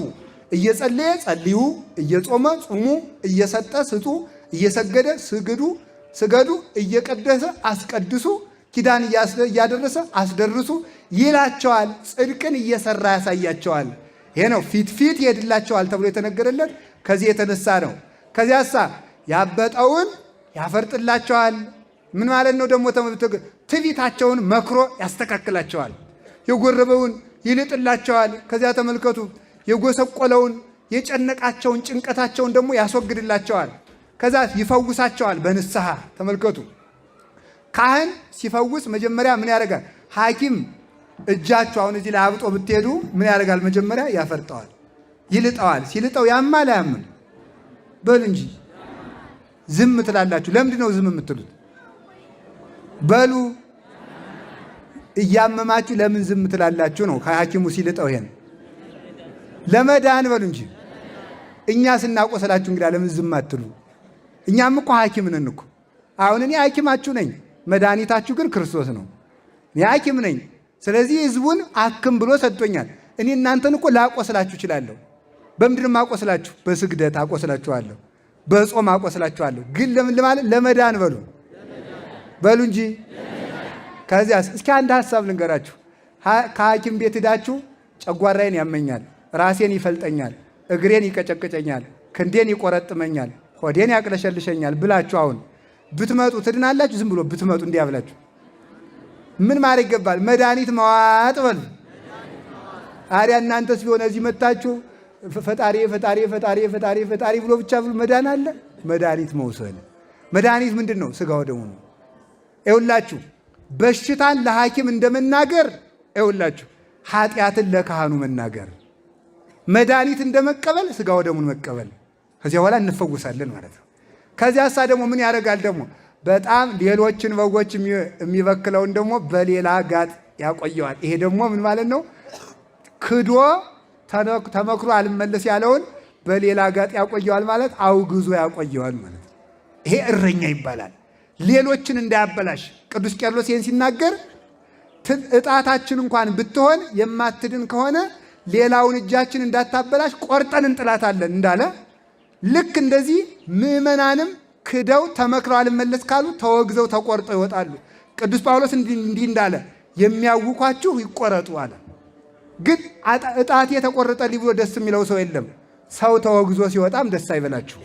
እየጸለየ ጸልዩ፣ እየጾመ ጹሙ፣ እየሰጠ ስጡ፣ እየሰገደ ስገዱ፣ እየቀደሰ አስቀድሱ፣ ኪዳን እያደረሰ አስደርሱ ይላቸዋል። ጽድቅን እየሰራ ያሳያቸዋል። ይሄ ነው ፊት ይሄድላቸዋል ተብሎ የተነገረለት ከዚህ የተነሳ ነው። ከዚያሳ ያበጠውን ያፈርጥላቸዋል። ምን ማለት ነው ደግሞ? ትዕቢታቸውን መክሮ ያስተካክላቸዋል። የጎረበውን ይልጥላቸዋል። ከዚያ ተመልከቱ፣ የጎሰቆለውን የጨነቃቸውን ጭንቀታቸውን ደግሞ ያስወግድላቸዋል። ከዛ ይፈውሳቸዋል በንስሐ ተመልከቱ። ካህን ሲፈውስ መጀመሪያ ምን ያደርጋል? ሐኪም እጃችሁ አሁን እዚህ ላይ አብጦ ብትሄዱ ምን ያደርጋል? መጀመሪያ ያፈርጠዋል፣ ይልጠዋል። ሲልጠው ያማል አያምን? በሉ እንጂ ዝም ትላላችሁ። ለምንድን ነው ዝም የምትሉት? በሉ እያመማችሁ ለምን ዝም ትላላችሁ ነው። ከሐኪሙ ሲልጠው ይሄን ለመዳን በሉ እንጂ። እኛ ስናቆሰላችሁ እንግዲህ ለምን ዝም አትሉ? እኛም እኮ ሐኪም ነን እኮ። አሁን እኔ ሐኪማችሁ ነኝ፣ መድኃኒታችሁ ግን ክርስቶስ ነው። እኔ ሐኪም ነኝ። ስለዚህ ህዝቡን አክም ብሎ ሰጥቶኛል። እኔ እናንተን እኮ ላቆስላችሁ እችላለሁ። በምንድን ማቆስላችሁ? በስግደት አቆስላችኋለሁ፣ በጾም አቆስላችኋለሁ። ግን ለምን ለማለት ለመዳን በሉ እንጂ። ከዚያስ እስኪ አንድ ሐሳብ ልንገራችሁ። ከሐኪም ቤት ሄዳችሁ ጨጓራዬን ያመኛል፣ ራሴን ይፈልጠኛል፣ እግሬን ይቀጨቅጨኛል፣ ክንዴን ይቆረጥመኛል፣ ሆዴን ያቅለሸልሸኛል ብላችሁ አሁን ብትመጡ ትድናላችሁ? ዝም ብሎ ብትመጡ እንዲያብላችሁ ምን ማድረግ ይገባል? መድኃኒት መዋጥ በሉ። አዲያ እናንተስ ቢሆን እዚህ መታችሁ ፈጣሪ ብሎ ብቻ ብሎ መዳን አለ? መድኃኒት መውሰድ። መድኃኒት ምንድን ነው? ሥጋው ደሙ ነው። ይኸውላችሁ በሽታን ለሐኪም እንደመናገር፣ ይኸውላችሁ ኃጢአትን ለካህኑ መናገር፣ መድኃኒት እንደመቀበል ሥጋው ደሙን መቀበል። ከዚያ በኋላ እንፈውሳለን ማለት ነው። ከዚያሳ ደግሞ ምን ያደርጋል ደግሞ? በጣም ሌሎችን በጎች የሚበክለውን ደግሞ በሌላ ጋጥ ያቆየዋል። ይሄ ደግሞ ምን ማለት ነው? ክዶ ተመክሮ አልመለስ ያለውን በሌላ ጋጥ ያቆየዋል ማለት አውግዞ ያቆየዋል ማለት ነው። ይሄ እረኛ ይባላል። ሌሎችን እንዳያበላሽ ቅዱስ ቄርሎስ ይህን ሲናገር እጣታችን እንኳን ብትሆን የማትድን ከሆነ ሌላውን እጃችን እንዳታበላሽ ቆርጠን እንጥላታለን እንዳለ፣ ልክ እንደዚህ ምዕመናንም ክደው ተመክረው አልመለስ ካሉ ተወግዘው ተቆርጠው ይወጣሉ። ቅዱስ ጳውሎስ እንዲህ እንዳለ የሚያውኳችሁ ይቆረጡ አለ። ግን እጣቴ የተቆረጠልኝ ብሎ ደስ የሚለው ሰው የለም። ሰው ተወግዞ ሲወጣም ደስ አይበላችሁ።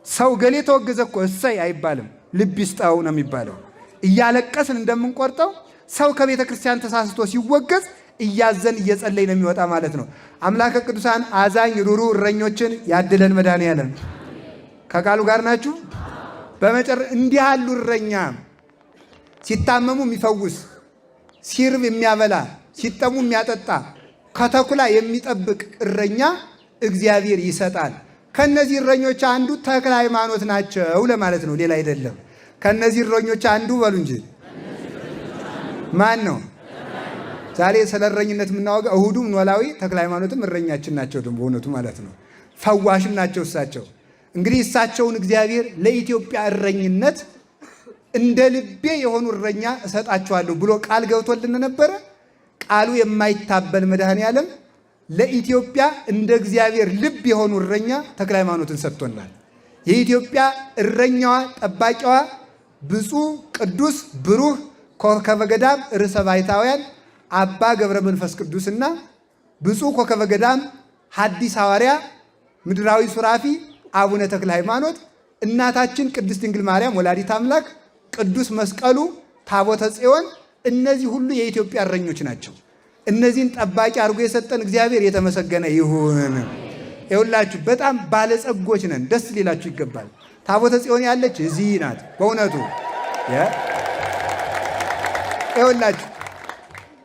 ሰው ገሌ ተወገዘ እኮ እሰይ አይባልም፣ ልብ ይስጠው ነው የሚባለው። እያለቀስን እንደምንቆርጠው ሰው ከቤተ ክርስቲያን ተሳስቶ ሲወገዝ እያዘን እየጸለይ ነው የሚወጣ ማለት ነው። አምላከ ቅዱሳን አዛኝ ሩሩ እረኞችን ያድለን መድኃኔዓለም። ከቃሉ ጋር ናችሁ። እንዲህ ያሉ እረኛ ሲታመሙ የሚፈውስ፣ ሲርብ የሚያበላ፣ ሲጠሙ የሚያጠጣ፣ ከተኩላ የሚጠብቅ እረኛ እግዚአብሔር ይሰጣል። ከነዚህ እረኞች አንዱ ተክለ ሃይማኖት ናቸው ለማለት ነው፣ ሌላ አይደለም። ከነዚህ እረኞች አንዱ በሉ እንጂ ማን ነው? ዛሬ ስለ እረኝነት የምናወጋው እሁዱም ኖላዊ ተክለ ሃይማኖትም እረኛችን ናቸው ደግሞ በእውነቱ ማለት ነው። ፈዋሽም ናቸው እሳቸው። እንግዲህ እሳቸውን እግዚአብሔር ለኢትዮጵያ እረኝነት እንደ ልቤ የሆኑ እረኛ እሰጣቸዋለሁ ብሎ ቃል ገብቶልን ነበረ። ቃሉ የማይታበል መድኃኔዓለም ለኢትዮጵያ እንደ እግዚአብሔር ልብ የሆኑ እረኛ ተክለ ሃይማኖትን ሰጥቶናል። የኢትዮጵያ እረኛዋ ጠባቂዋ ብፁዕ ቅዱስ ብሩህ ኮከበ ገዳም ርዕሰ ባሕታውያን አባ ገብረ መንፈስ ቅዱስና ብፁዕ ኮከበ ገዳም ሐዲስ ሐዋርያ ምድራዊ ሱራፊ አቡነ ተክለ ሃይማኖት፣ እናታችን ቅድስት ድንግል ማርያም ወላዲት አምላክ፣ ቅዱስ መስቀሉ፣ ታቦተ ጽዮን፣ እነዚህ ሁሉ የኢትዮጵያ እረኞች ናቸው። እነዚህን ጠባቂ አድርጎ የሰጠን እግዚአብሔር የተመሰገነ ይሁን። ይኸውላችሁ በጣም ባለጸጎች ነን፣ ደስ ሊላችሁ ይገባል። ታቦተ ጽዮን ያለች እዚህ ናት። በእውነቱ ይኸውላችሁ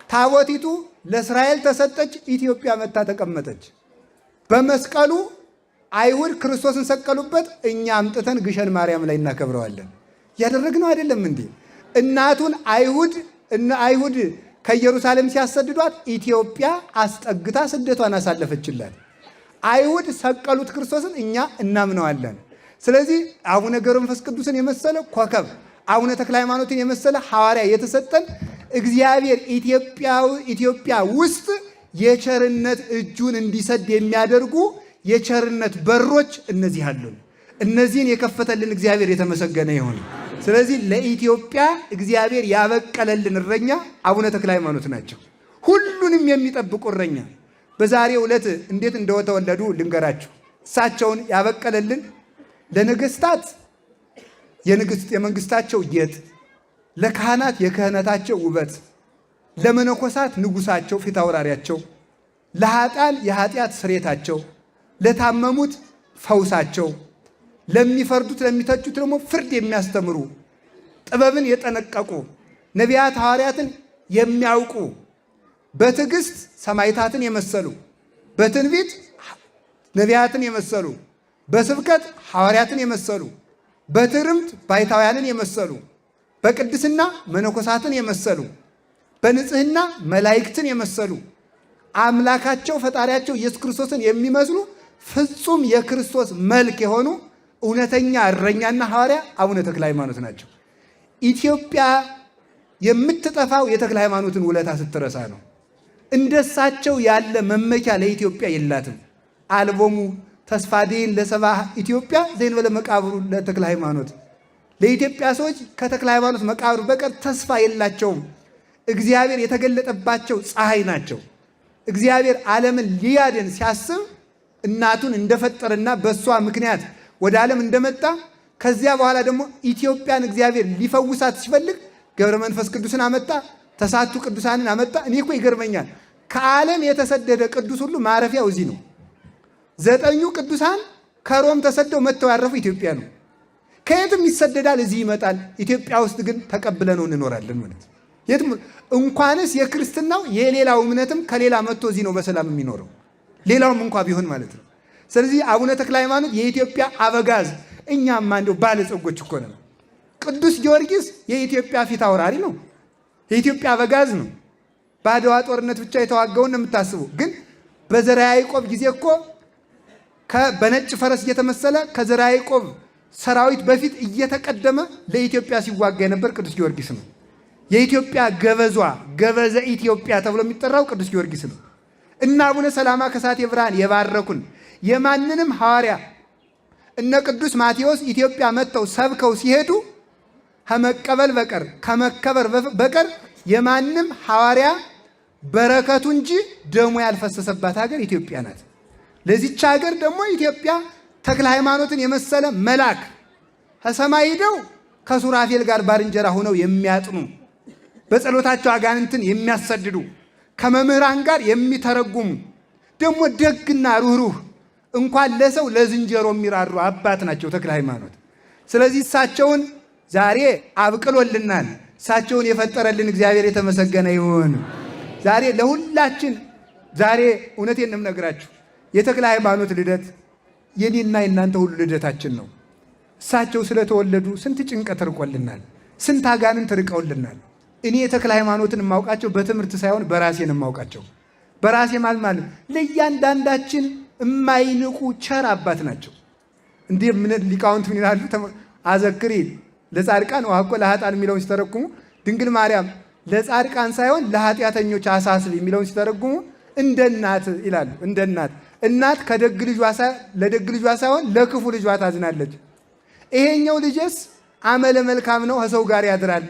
ታቦቲቱ ለእስራኤል ተሰጠች፣ ኢትዮጵያ መታ ተቀመጠች። በመስቀሉ አይሁድ ክርስቶስን ሰቀሉበት፣ እኛ አምጥተን ግሸን ማርያም ላይ እናከብረዋለን። ያደረግነው አይደለም እንዴ? እናቱን አይሁድ ከኢየሩሳሌም ሲያሰድዷት ኢትዮጵያ አስጠግታ ስደቷን አሳለፈችላት። አይሁድ ሰቀሉት ክርስቶስን፣ እኛ እናምነዋለን። ስለዚህ አቡነ ገብረ መንፈስ ቅዱስን የመሰለ ኮከብ፣ አቡነ ተክለ ሃይማኖትን የመሰለ ሐዋርያ የተሰጠን እግዚአብሔር ኢትዮጵያ ውስጥ የቸርነት እጁን እንዲሰድ የሚያደርጉ የቸርነት በሮች እነዚህ አሉን። እነዚህን የከፈተልን እግዚአብሔር የተመሰገነ ይሁን። ስለዚህ ለኢትዮጵያ እግዚአብሔር ያበቀለልን እረኛ አቡነ ተክለ ሃይማኖት ናቸው። ሁሉንም የሚጠብቁ እረኛ። በዛሬው ዕለት እንዴት እንደተወለዱ ልንገራችሁ። እሳቸውን ያበቀለልን ለነገስታት የመንግስታቸው ጌጥ፣ ለካህናት የክህነታቸው ውበት፣ ለመነኮሳት ንጉሳቸው ፊት አውራሪያቸው፣ ለኃጥአን የኃጢአት ስሬታቸው፣ ለታመሙት ፈውሳቸው፣ ለሚፈርዱት ለሚተቹት ደግሞ ፍርድ የሚያስተምሩ ጥበብን የጠነቀቁ ነቢያት ሐዋርያትን የሚያውቁ በትዕግስት ሰማዕታትን የመሰሉ በትንቢት ነቢያትን የመሰሉ በስብከት ሐዋርያትን የመሰሉ በትርምት ባይታውያንን የመሰሉ በቅድስና መነኮሳትን የመሰሉ በንጽህና መላእክትን የመሰሉ አምላካቸው ፈጣሪያቸው ኢየሱስ ክርስቶስን የሚመስሉ ፍጹም የክርስቶስ መልክ የሆኑ እውነተኛ እረኛና ሐዋርያ አቡነ ተክለ ሃይማኖት ናቸው። ኢትዮጵያ የምትጠፋው የተክለ ሃይማኖትን ውለታ ስትረሳ ነው። እንደሳቸው ያለ መመኪያ ለኢትዮጵያ የላትም። አልቦሙ ተስፋ ዴን ለሰባ ኢትዮጵያ ዘእንበለ መቃብሩ ለተክለ ሃይማኖት። ለኢትዮጵያ ሰዎች ከተክለ ሃይማኖት መቃብር በቀር ተስፋ የላቸውም። እግዚአብሔር የተገለጠባቸው ፀሐይ ናቸው። እግዚአብሔር ዓለምን ሊያድን ሲያስብ እናቱን እንደፈጠረና በእሷ ምክንያት ወደ ዓለም እንደመጣ ከዚያ በኋላ ደግሞ ኢትዮጵያን እግዚአብሔር ሊፈውሳት ሲፈልግ ገብረ መንፈስ ቅዱስን አመጣ፣ ተሳቱ ቅዱሳንን አመጣ። እኔ እኮ ይገርመኛል። ከዓለም የተሰደደ ቅዱስ ሁሉ ማረፊያው እዚህ ነው። 9 ቅዱሳን ከሮም ተሰደው መጥተው ያረፉ ኢትዮጵያ ነው። ከየትም ይሰደዳል፣ እዚህ ይመጣል። ኢትዮጵያ ውስጥ ግን ተቀብለ ነው እንኖራለን ማለት የትም እንኳንስ የክርስትናው የሌላው እምነትም ከሌላ መጥቶ እዚህ ነው በሰላም የሚኖረው ሌላውም እንኳ ቢሆን ማለት ነው። ስለዚህ አቡነ ተክለ ሃይማኖት የኢትዮጵያ አበጋዝ፣ እኛማ እንደው ባለጸጎች እኮ ነን። ቅዱስ ጊዮርጊስ የኢትዮጵያ ፊት አውራሪ ነው፣ የኢትዮጵያ አበጋዝ ነው። በአድዋ ጦርነት ብቻ የተዋጋውን ነው የምታስቡ። ግን በዘርዓ ያዕቆብ ጊዜ እኮ በነጭ ፈረስ እየተመሰለ ከዘርዓ ያዕቆብ ሰራዊት በፊት እየተቀደመ ለኢትዮጵያ ሲዋጋ የነበር ቅዱስ ጊዮርጊስ ነው። የኢትዮጵያ ገበዟ ገበዘ ኢትዮጵያ ተብሎ የሚጠራው ቅዱስ ጊዮርጊስ ነው። እና አቡነ ሰላማ ከሳቴ ብርሃን የባረኩን የማንንም ሐዋርያ እነ ቅዱስ ማቴዎስ ኢትዮጵያ መጥተው ሰብከው ሲሄዱ ከመቀበል በቀር ከመከበር በቀር የማንም ሐዋርያ በረከቱ እንጂ ደሙ ያልፈሰሰባት ሀገር ኢትዮጵያ ናት። ለዚች ሀገር ደግሞ ኢትዮጵያ ተክለ ሃይማኖትን የመሰለ መልአክ ከሰማይ ሄደው ከሱራፌል ጋር ባልንጀራ ሆነው የሚያጥኑ በጸሎታቸው አጋንንትን የሚያሰድዱ ከመምህራን ጋር የሚተረጉሙ ደግሞ ደግና ሩህሩህ እንኳን ለሰው ለዝንጀሮ የሚራሩ አባት ናቸው ተክለ ሃይማኖት። ስለዚህ እሳቸውን ዛሬ አብቅሎልናል። እሳቸውን የፈጠረልን እግዚአብሔር የተመሰገነ ይሁን። ዛሬ ለሁላችን ዛሬ እውነቴን ነው የምነግራችሁ የተክለ ሃይማኖት ልደት የኔና የናንተ ሁሉ ልደታችን ነው። እሳቸው ስለተወለዱ ስንት ጭንቀት ርቆልናል፣ ስንት አጋንንት ርቀውልናል። እኔ የተክለ ሃይማኖትን የማውቃቸው በትምህርት ሳይሆን በራሴን የማውቃቸው በራሴ ማለት ለእያንዳንዳችን የማይንቁ ቸር አባት ናቸው። እንዲህ ምን ሊቃውንት ምን ይላሉ? አዘክሪ ለጻድቃን ወሐቆ ለኃጥአን የሚለውን ሲተረጉሙ ድንግል ማርያም ለጻድቃን ሳይሆን ለኃጢአተኞች አሳስብ የሚለውን ሲተረጉሙ እንደ እናት ይላሉ። እንደ እናት ከደግ ለደግ ልጇ ሳይሆን ለክፉ ልጇ ታዝናለች። ይሄኛው ልጅስ አመለ መልካም ነው፣ ከሰው ጋር ያድራል፣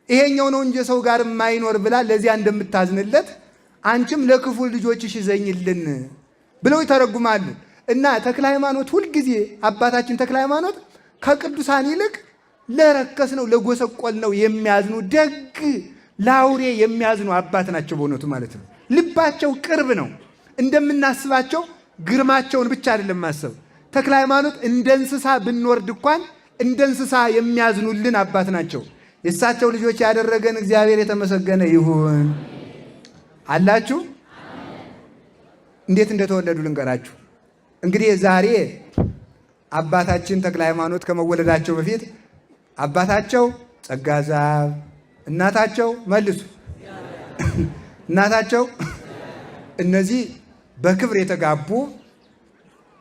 ይሄኛው ነው እንጂ ሰው ጋር የማይኖር ብላ ለዚያ እንደምታዝንለት አንቺም ለክፉ ልጆችሽ ዘኝልን ብለው ይተረጉማሉ። እና ተክለ ሃይማኖት ሁልጊዜ አባታችን ተክለ ሃይማኖት ከቅዱሳን ይልቅ ለረከስ ነው ለጎሰቆል ነው የሚያዝኑ ደግ ለአውሬ የሚያዝኑ አባት ናቸው በእውነቱ ማለት ነው። ልባቸው ቅርብ ነው። እንደምናስባቸው ግርማቸውን ብቻ አይደለም ማሰብ። ተክለ ሃይማኖት እንደ እንስሳ ብንወርድ እንኳን እንደ እንስሳ የሚያዝኑልን አባት ናቸው። የእሳቸው ልጆች ያደረገን እግዚአብሔር የተመሰገነ ይሁን። አላችሁ እንዴት እንደተወለዱ ልንገራችሁ። እንግዲህ ዛሬ አባታችን ተክለ ሃይማኖት ከመወለዳቸው በፊት አባታቸው ጸጋ ዛብ፣ እናታቸው መልሱ እናታቸው እነዚህ በክብር የተጋቡ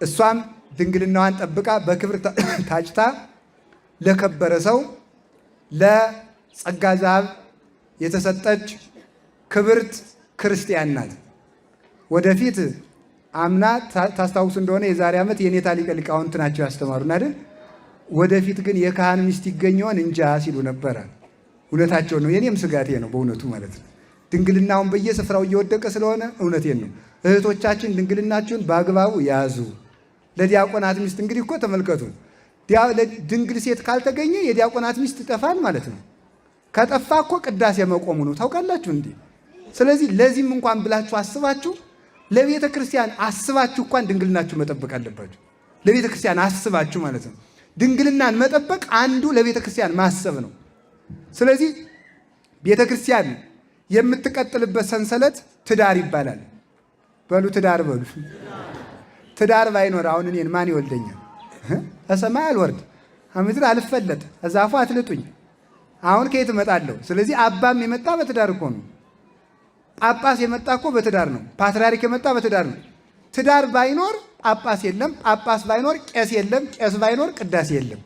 እሷም ድንግልናዋን ጠብቃ በክብር ታጭታ ለከበረ ሰው ለጸጋ ዛብ የተሰጠች ክብርት ክርስቲያን ናት። ወደፊት አምና ታስታውሱ እንደሆነ የዛሬ ዓመት የኔታ ሊቀ ሊቃውንት ናቸው ያስተማሩን አይደል? ወደፊት ግን የካህን ሚስት ይገኘውን እንጃ ሲሉ ነበረ። እውነታቸው ነው። የኔም ስጋቴ ነው በእውነቱ ማለት ነው። ድንግልናውን በየስፍራው እየወደቀ ስለሆነ እውነቴን ነው። እህቶቻችን ድንግልናችሁን በአግባቡ ያዙ። ለዲያቆናት ሚስት እንግዲህ እኮ ተመልከቱ፣ ድንግል ሴት ካልተገኘ የዲያቆናት ሚስት ይጠፋል ማለት ነው። ከጠፋ እኮ ቅዳሴ መቆሙ ነው። ታውቃላችሁ እንዴ? ስለዚህ ለዚህም እንኳን ብላችሁ አስባችሁ ለቤተ ክርስቲያን አስባችሁ እንኳን ድንግልናችሁ መጠበቅ አለባችሁ። ለቤተ ክርስቲያን አስባችሁ ማለት ነው። ድንግልናን መጠበቅ አንዱ ለቤተ ክርስቲያን ማሰብ ነው። ስለዚህ ቤተ ክርስቲያን የምትቀጥልበት ሰንሰለት ትዳር ይባላል። በሉ ትዳር በሉ። ትዳር ባይኖር አሁን እኔን ማን ይወልደኛል? ከሰማይ አልወርድ፣ ከምድር አልፈለጥ፣ ከዛፉ አትልጡኝ። አሁን ከየት እመጣለሁ? ስለዚህ አባም የመጣ በትዳር እኮ ነው። ጳጳስ የመጣ እኮ በትዳር ነው። ፓትርያርክ የመጣ በትዳር ነው። ትዳር ባይኖር ጳጳስ የለም፣ ጳጳስ ባይኖር ቄስ የለም፣ ቄስ ባይኖር ቅዳሴ የለም፣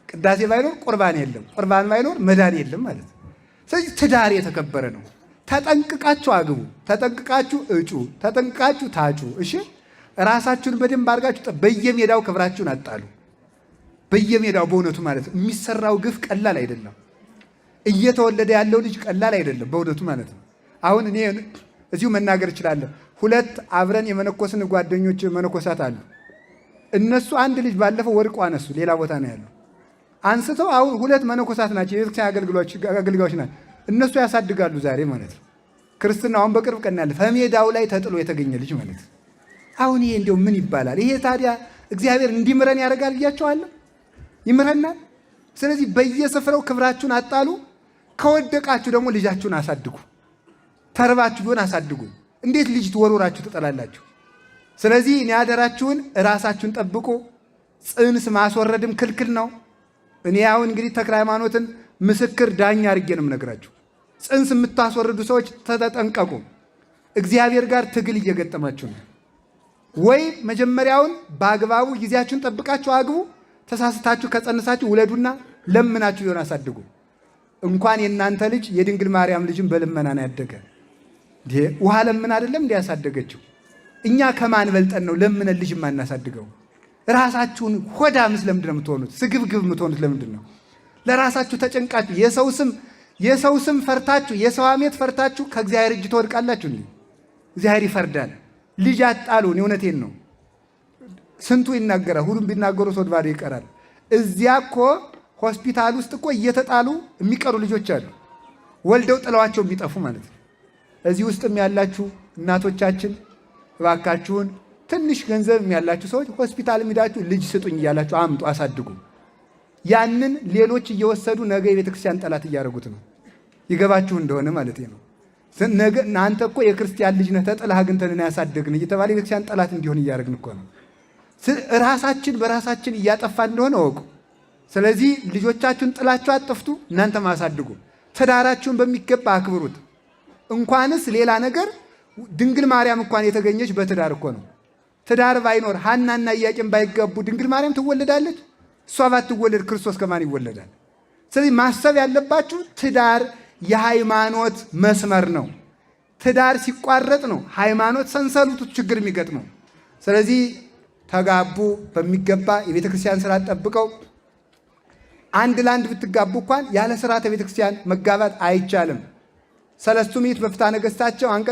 ቅዳሴ ባይኖር ቁርባን የለም፣ ቁርባን ባይኖር መዳን የለም ማለት ነው። ስለዚህ ትዳር የተከበረ ነው። ተጠንቅቃችሁ አግቡ፣ ተጠንቅቃችሁ እጩ፣ ተጠንቅቃችሁ ታጩ። እሺ፣ ራሳችሁን በደንብ አድርጋችሁ በየሜዳው ክብራችሁን አጣሉ። በየሜዳው በእውነቱ ማለት ነው። የሚሰራው ግፍ ቀላል አይደለም። እየተወለደ ያለው ልጅ ቀላል አይደለም በእውነቱ ማለት ነው። አሁን እኔ እዚሁ መናገር እችላለሁ። ሁለት አብረን የመነኮስን ጓደኞች መነኮሳት አሉ። እነሱ አንድ ልጅ ባለፈው ወድቆ አነሱ። ሌላ ቦታ ነው ያለው። አንስተው አሁን ሁለት መነኮሳት ናቸው፣ የቤተክርስቲያን አገልጋዮች ናቸው። እነሱ ያሳድጋሉ ዛሬ ማለት ነው። ክርስትና አሁን በቅርብ ቀን ያለ ከሜዳው ላይ ተጥሎ የተገኘ ልጅ ማለት ነው። አሁን ይሄ እንዲያው ምን ይባላል? ይሄ ታዲያ እግዚአብሔር እንዲምረን ያደርጋል ብያቸዋለሁ። ይምረናል። ስለዚህ በየስፍራው ክብራችሁን አጣሉ። ከወደቃችሁ ደግሞ ልጃችሁን አሳድጉ። ተርባችሁ ቢሆን አሳድጉ። እንዴት ልጅ ወርወራችሁ ትጠላላችሁ? ስለዚህ እኔ አደራችሁን ራሳችሁን ጠብቁ። ጽንስ ማስወረድም ክልክል ነው። እኔ አሁን እንግዲህ ተክለ ሃይማኖትን ምስክር ዳኛ አድርጌ ነው የምነግራችሁ። ጽንስ የምታስወርዱ ሰዎች ተጠንቀቁ። እግዚአብሔር ጋር ትግል እየገጠማችሁ ነው። ወይ መጀመሪያውን በአግባቡ ጊዜያችሁን ጠብቃችሁ አግቡ። ተሳስታችሁ ከጸንሳችሁ ውለዱና ለምናችሁ ቢሆን አሳድጉ። እንኳን የእናንተ ልጅ የድንግል ማርያም ልጅም በልመና ነው ያደገ። ውሃ ለምን አይደለም እንዲያሳደገችው። እኛ ከማን በልጠን ነው ለምን ልጅ ማናሳድገው? ራሳችሁን ሆዳምስ ለምንድን ነው የምትሆኑት? ስግብግብ የምትሆኑት ለምንድን ነው? ለራሳችሁ ተጨንቃችሁ የሰው ስም የሰው ስም ፈርታችሁ የሰው ሐሜት ፈርታችሁ ከእግዚአብሔር እጅ ትወድቃላችሁ። እግዚአብሔር ይፈርዳል። ልጅ አጣሉን። እውነቴን ነው። ስንቱ ይናገራል። ሁሉም ቢናገሩ ሰው ባዶ ይቀራል። እዚያ እኮ ሆስፒታል ውስጥ እኮ እየተጣሉ የሚቀሩ ልጆች አሉ። ወልደው ጥለዋቸው የሚጠፉ ማለት ነው። እዚህ ውስጥም ያላችሁ እናቶቻችን እባካችሁን ትንሽ ገንዘብ ያላችሁ ሰዎች ሆስፒታል ሄዳችሁ ልጅ ስጡኝ እያላችሁ አምጡ፣ አሳድጉ። ያንን ሌሎች እየወሰዱ ነገ የቤተክርስቲያን ጠላት እያደረጉት ነው። ይገባችሁ እንደሆነ ማለት ነው። ነገ እናንተ እኮ የክርስቲያን ልጅ ነህ ተጥለህ አግኝተን ያሳደግን እየተባለ የቤተክርስቲያን ጠላት እንዲሆን እያደረግን እኮ ነው። ራሳችን በራሳችን እያጠፋ እንደሆነ ወቁ። ስለዚህ ልጆቻችሁን ጥላችሁ አጥፍቱ፣ እናንተም አሳድጉ። ትዳራችሁን በሚገባ አክብሩት። እንኳንስ ሌላ ነገር ድንግል ማርያም እንኳን የተገኘች በትዳር እኮ ነው። ትዳር ባይኖር ሐናና ኢያቄም ባይጋቡ ድንግል ማርያም ትወለዳለች? እሷ ባትወለድ ክርስቶስ ከማን ይወለዳል? ስለዚህ ማሰብ ያለባችሁ ትዳር የሃይማኖት መስመር ነው። ትዳር ሲቋረጥ ነው ሃይማኖት ሰንሰለቱ ችግር የሚገጥመው። ስለዚህ ተጋቡ በሚገባ የቤተ ክርስቲያን ስርዓት ጠብቀው። አንድ ለአንድ ብትጋቡ እንኳን ያለ ስርዓተ ቤተ ክርስቲያን መጋባት አይቻልም። ሰለስቱ ምዕት በፍትሐ ነገሥታቸው አንቀጽ